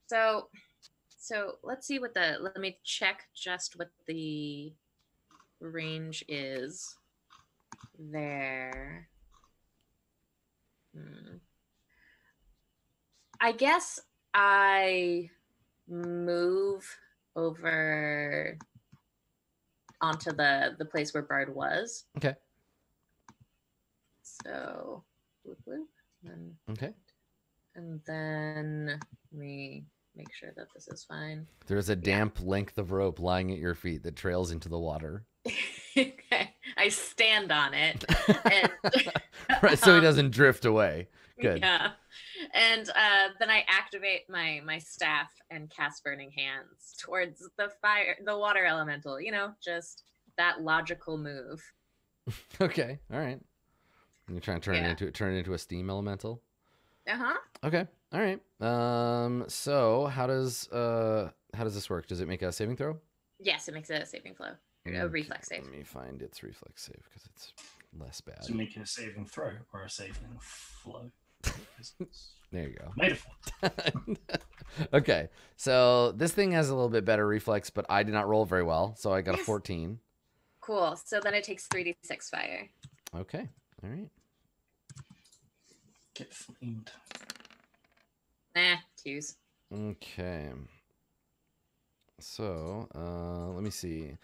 So let's see let me check just what the range is there. I guess I move over onto the place where Bard was. Okay. So, whoop, whoop, and, Okay. and then let me make sure that this is fine. There's a damp length of rope lying at your feet that trails into the water. Okay. I stand on it. And, Right, so he doesn't drift away. Good. Yeah. And then I activate my staff and cast Burning Hands towards the water elemental. You know, just that logical move. Okay. All right. You're trying to turn it into a steam elemental. Uh-huh. Okay. All right. So how does this work? Does it make a saving throw? Yes, it makes a saving throw. A reflex save. Let me find its reflex save because it's less bad. So make it a saving throw or a saving flow. There you go. Metaphor. Okay. So this thing has a little bit better reflex, but I did not roll very well, so I got a 14. Cool. So then it takes 3d6 fire. Okay. All right. Get flamed. Nah, 2s. Okay. So, let me see.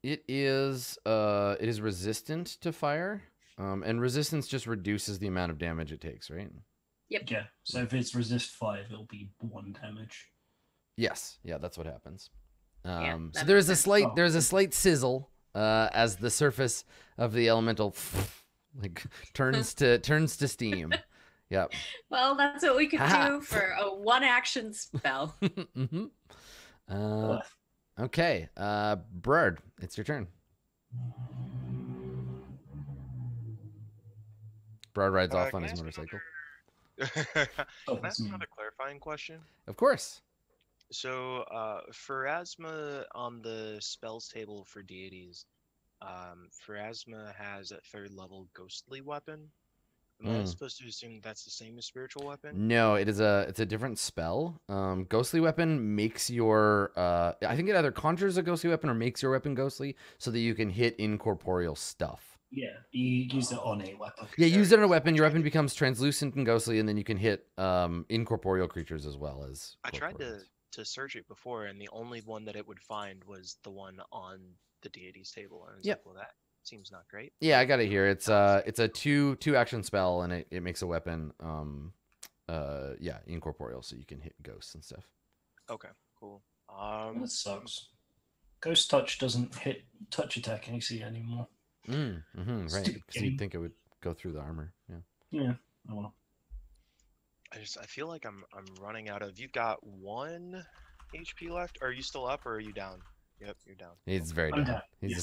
It is resistant to fire, and resistance just reduces the amount of damage it takes, right? Yep. Yeah. So if it's resist 5, it'll be 1 damage. Yes. Yeah, that's what happens. Yeah, So there's a slight sizzle as the surface of the elemental like turns to steam. Yep. Well, that's what we could do for a 1-action spell. Mm-hmm. Okay. Brard, it's your turn. Brard rides off on his motorcycle. Can I ask another clarifying question? Of course. So, Pharasma on the spells table for deities, Pharasma has a 3rd level ghostly weapon. Am I supposed to assume that's the same as spiritual weapon? No, it's a different spell. Ghostly weapon makes your I think it either conjures a ghostly weapon or makes your weapon ghostly so that you can hit incorporeal stuff. Yeah, you use it on a weapon. Yeah, use it on a weapon. Your weapon becomes translucent and ghostly, and then you can hit incorporeal creatures as well as. I tried to search it before, and the only one that it would find was the one on the deities table. And I was like, well, that seems not great. Yeah, I got it here. It's a 2-action spell, and it makes a weapon incorporeal, so you can hit ghosts and stuff. Okay, cool. That sucks. Ghost touch doesn't hit touch attack AC anymore. Right, because you'd think it would go through the armor. Yeah. Oh well. I feel like I'm running out of. You've got 1 HP left. Are you still up or are you down? Yep, you're down. He's very down. He's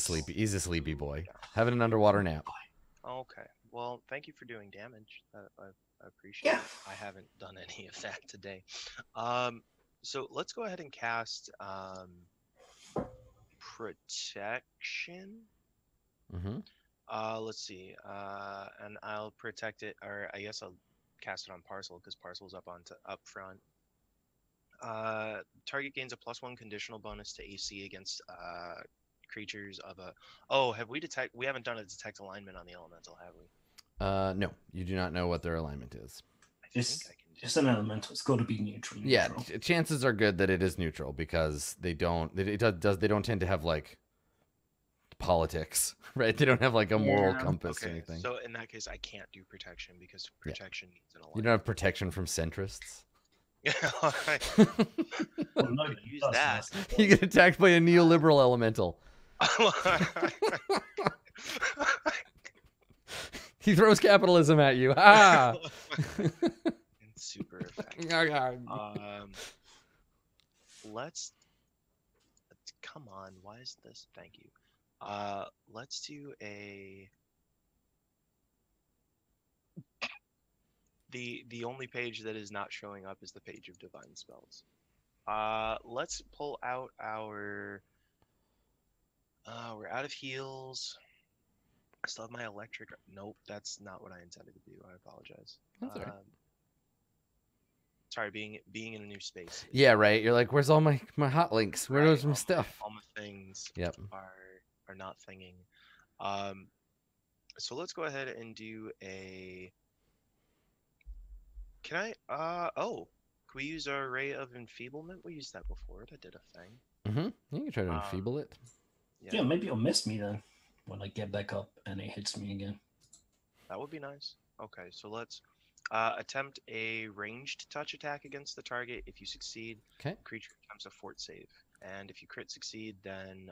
a sleepy boy. Yeah. Having an underwater nap. Okay. Well, thank you for doing damage. I appreciate it. I haven't done any of that today. So let's go ahead and cast protection. Let's see. And I'll protect it, or I guess I'll cast it on Parcel because Parcel's up front. Target gains a +1 conditional bonus to AC against creatures of a. Oh, we haven't done a detect alignment on the elemental, have we? No, you do not know what their alignment is. Just an elemental. It's got to be neutral. Yeah, chances are good that it is neutral because they don't tend to have like politics, right? They don't have like a moral compass or anything. So in that case, I can't do protection because protection needs an alignment. You don't have protection from centrists. Yeah, Well, no, use that. You get attacked by a neoliberal elemental. He throws capitalism at you. Ah! It's super effective. Let's come on. Why is this? Thank you. Let's do the only page that is not showing up is the page of divine spells. Let's pull out our we're out of heals. I still have my electric. Nope, that's not what I intended to do. I apologize. That's all right. Sorry, being in a new space. Yeah, right. You're like, where's all my hot links? Where's my stuff? All my things are not thinging. So let's go ahead and do a. Can I? Oh, we use our Ray of Enfeeblement? We used that before. That did a thing. Mm-hmm. You can try to enfeeble it. Yeah, maybe it'll miss me then when I get back up and it hits me again. That would be nice. Okay, so let's attempt a ranged touch attack against the target. If you succeed, creature attempts a fort save. And if you crit succeed, then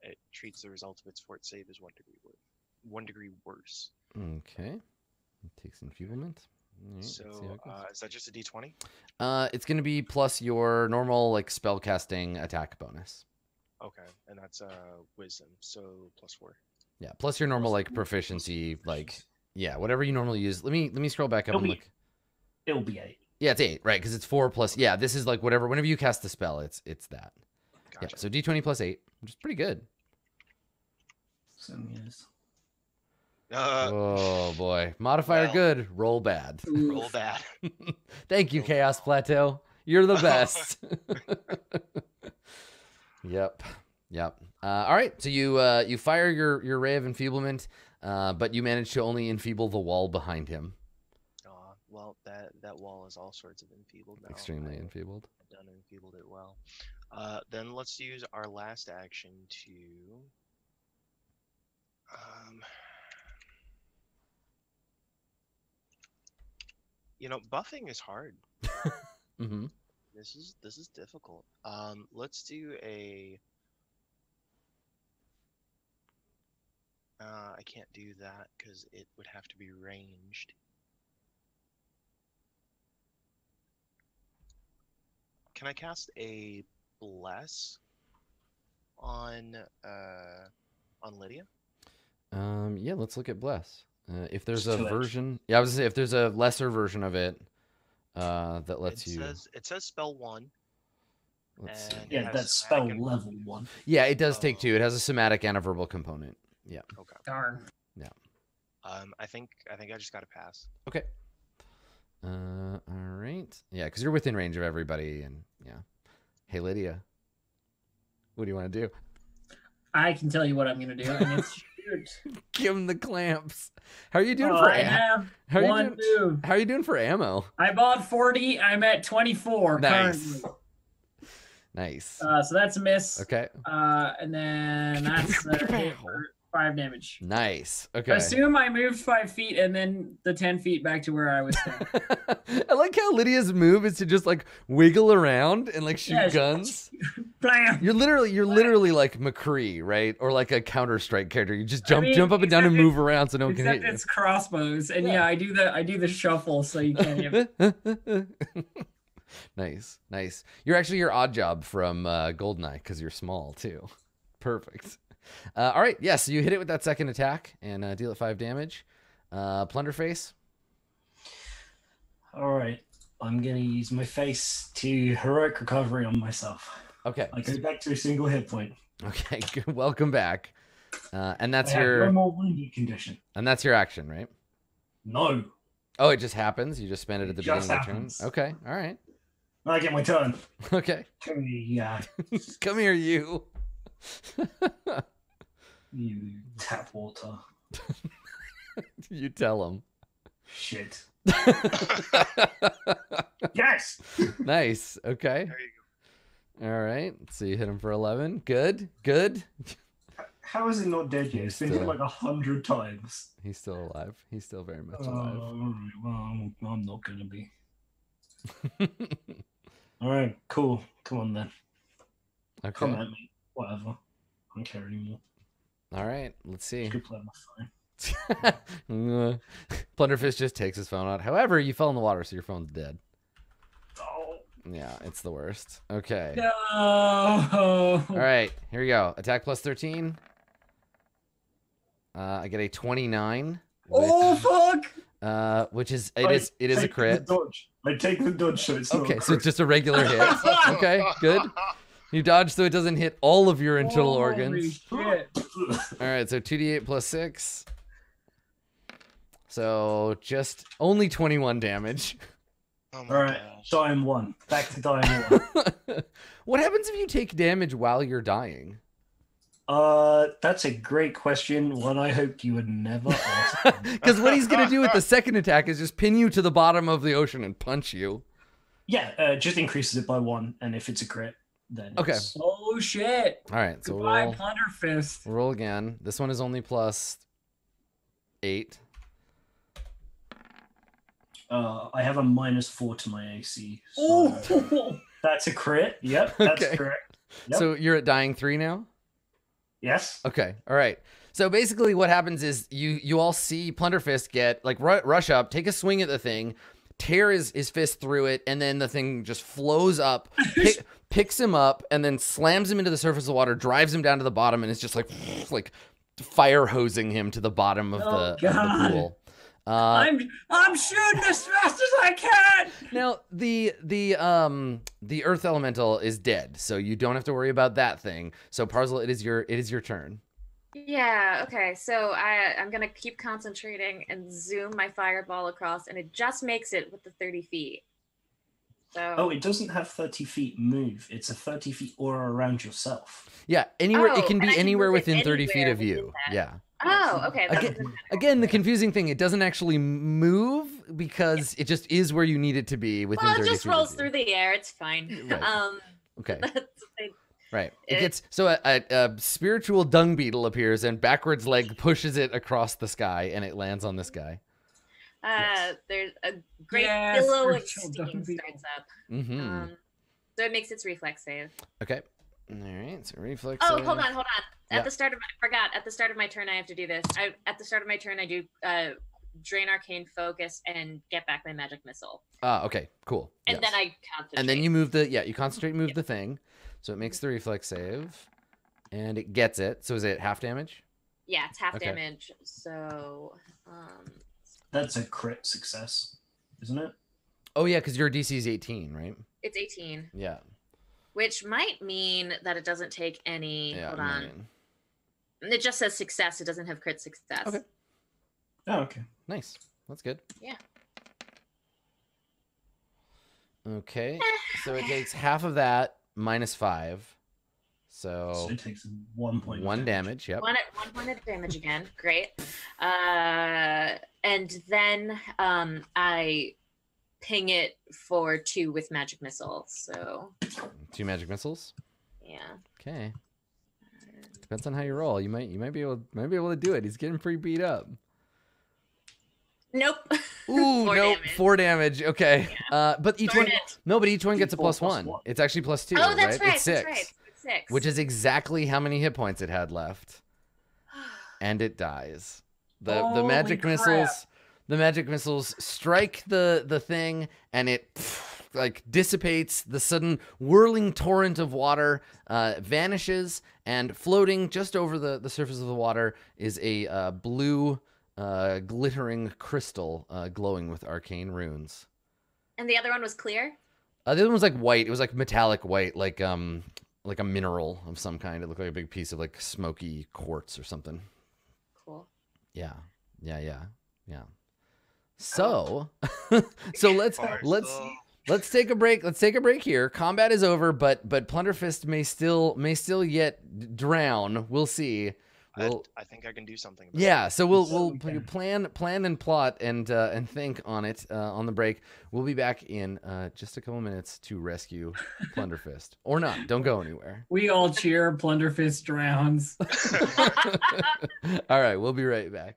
it treats the result of its fort save as 1 degree worse. Okay. It takes enfeeblement. Right, so is that just a d20? It's going to be plus your normal like spellcasting attack bonus. Okay, and that's wisdom, so +4. Yeah, plus your normal like proficiency, like whatever you normally use. Let me scroll back up and look. It'll be 8. Yeah, it's 8, right? Because it's 4 plus. Yeah, this is like whatever. Whenever you cast the spell, it's that. Gotcha. Yeah, so d20 plus 8, which is pretty good. Yes. Oh boy, modifier good, roll bad. Roll bad. Thank you, Chaos Plateau. You're the best. Yep. All right, so you fire your ray of enfeeblement, but you manage to only enfeeble the wall behind him. Well, that wall is all sorts of enfeebled now. Extremely enfeebled. I've done enfeebled it well. Then let's use our last action to. Buffing is hard. Mm-hmm. This is difficult. Let's do a. I can't do that because it would have to be ranged. Can I cast a bless on Lydia? Yeah, let's look at bless. If there's a version, I was gonna say if there's a lesser version of it, that lets you. It says spell 1. Yeah, that's spell level 1. Yeah, it does take 2. It has a somatic and a verbal component. Yeah. Okay. Darn. Yeah. I think I just got to pass. Okay. All right. Yeah, because you're within range of everybody, and yeah. Hey, Lydia, what do you want to do? I can tell you what I'm gonna do, and it's shoot. Give him the clamps. How are you doing for ammo? How are you doing for ammo? I bought 40. I'm at 24 nice. currently. Nice. So that's a miss. Okay. And then that's 5 damage. Nice. Okay. Assume I moved 5 feet and then the 10 feet back to where I was standing. I like how Lydia's move is to just like wiggle around and like shoot guns. Blam. You're literally like McCree, right? Or like a Counter-Strike character. You just jump up and down and move around so no one can hit you. It's crossbows, and I do the shuffle so you can't hit. Nice. You're actually your odd job from Goldeneye because you're small too. Perfect. All right, yeah, so you hit it with that second attack and deal it 5 damage. Plunderface. All right, I'm going to use my face to heroic recovery on myself. Okay. I go back to a single hit point. Okay, good. Welcome back. And that's one more wounded condition. And that's your action, right? No. Oh, it just happens? You just spend it at the beginning of the turn? Okay, all right. I get my turn. Okay. Come here, Come here, you. You tap water. You tell him. Shit. Yes. Nice. Okay. There you go. All right. So you hit him for 11. Good. How is it not dead yet? It's been hit like 100 times. He's still alive. He's still very much alive. Well, I'm not gonna be. All right. Cool. Come on then. Okay. Come at me. Whatever. I don't care anymore. All right. Let's see. Just play on my phone. Plunderfish just takes his phone out. However, you fell in the water, so your phone's dead. Oh. Yeah, it's the worst. Okay. No. All right. Here we go. Attack plus 13. I get a 29. Which is a crit. I take the dodge, so it's okay. So it's just a regular hit. Okay, good. You dodge, so it doesn't hit all of your internal organs. Shit. All right, so 2d8 plus 6. So just only 21 damage. Oh all right, dying 1. Back to dying 1. What happens if you take damage while you're dying? That's a great question. One I hoped you would never ask. Because what he's gonna do with the second attack is just pin you to the bottom of the ocean and punch you. Yeah, just increases it by 1, and if it's a crit, then Okay. it's... Oh shit! All right, so Goodbye, roll. Plunder Fist. Roll again. This one is only +8. I have a -4 to my AC. So Oh, that's a crit. Yep, that's Okay. correct. Yep. So you're at dying 3 now? Yes. Okay. All right. So basically what happens is you all see Plunderfist get like rush up, take a swing at the thing, tear his fist through it, and then the thing just flows up, picks him up, and then slams him into the surface of the water, drives him down to the bottom, and it's just like fire hosing him to the bottom of the pool. I'm shooting as fast as I can. Now the earth elemental is dead, so you don't have to worry about that thing. So Parzel, it is your turn. Yeah, okay. So I'm gonna keep concentrating and zoom my fireball across, and it just makes it with the 30 feet. So Oh, it doesn't have 30 feet move. It's a 30 feet aura around yourself. Yeah, anywhere it can and I be can anywhere move it within 30 feet anywhere of within you. that. Yeah. Oh, okay. That's Again, the confusing thing, it doesn't actually move because it just is where you need it to be within well, 30 it just feet of rolls you. through the air. It's fine. Right. Okay. That's- Right. It gets so a spiritual dung beetle appears and backwards leg pushes it across the sky and it lands on this guy. Yes. There's a great Yes, billow of spiritual steam dung beetle. starts up. Mm-hmm. So it makes its reflex save. Okay. All right. So reflex. Oh, save. hold on. Yeah. At the start of I forgot. At the start of my turn, I have to do this. At the start of my turn, I do drain arcane focus and get back my magic missile, Okay. Cool. and Yes. then I concentrate. And then you move you concentrate and move the thing. So it makes the reflex save and it gets it. So is it half damage? Yeah, it's half Okay. damage. So That's a crit success, isn't it? Oh yeah, because your DC is 18, right? it's 18, Yeah. which might mean that it doesn't take any. Yeah. Hold on. man. It just says success. It doesn't have crit success. Okay. Oh, okay. Nice. That's good. Yeah. Okay. So it takes half of that -5. So So it takes 1 point. of 1 damage. Yep. One point of damage again. Great. And then I ping it for 2 with magic missile. So 2 magic missiles. yeah. Okay. Depends on how you roll. You might be able to do it. He's getting pretty beat up. Nope. Ooh, 4 nope. damage. 4 damage. Okay. But each Darn one it. No, but each one gets a D4 +1. +1. It's actually +2, Oh, that's right. It's 6. That's right. It's 6. Which is exactly how many hit points it had left. And it dies. The Holy magic crap. missiles strike the thing and it like dissipates. The sudden whirling torrent of water vanishes, and floating just over the surface of the water is a blue glittering crystal glowing with arcane runes. And the other one was clear? The other one was like white. It was like metallic white, like a mineral of some kind. It looked like a big piece of like smoky quartz or something. Cool. Yeah. So, so let's take a break. Let's take a break here. Combat is over, but Plunderfist may still yet drown. We'll see. I think I can do something. About Yeah, so we'll Okay. plan and plot and think on it on the break. We'll be back in just a couple minutes to rescue Plunderfist, or not. Don't go anywhere. We all cheer. Plunderfist drowns. All right, we'll be right back.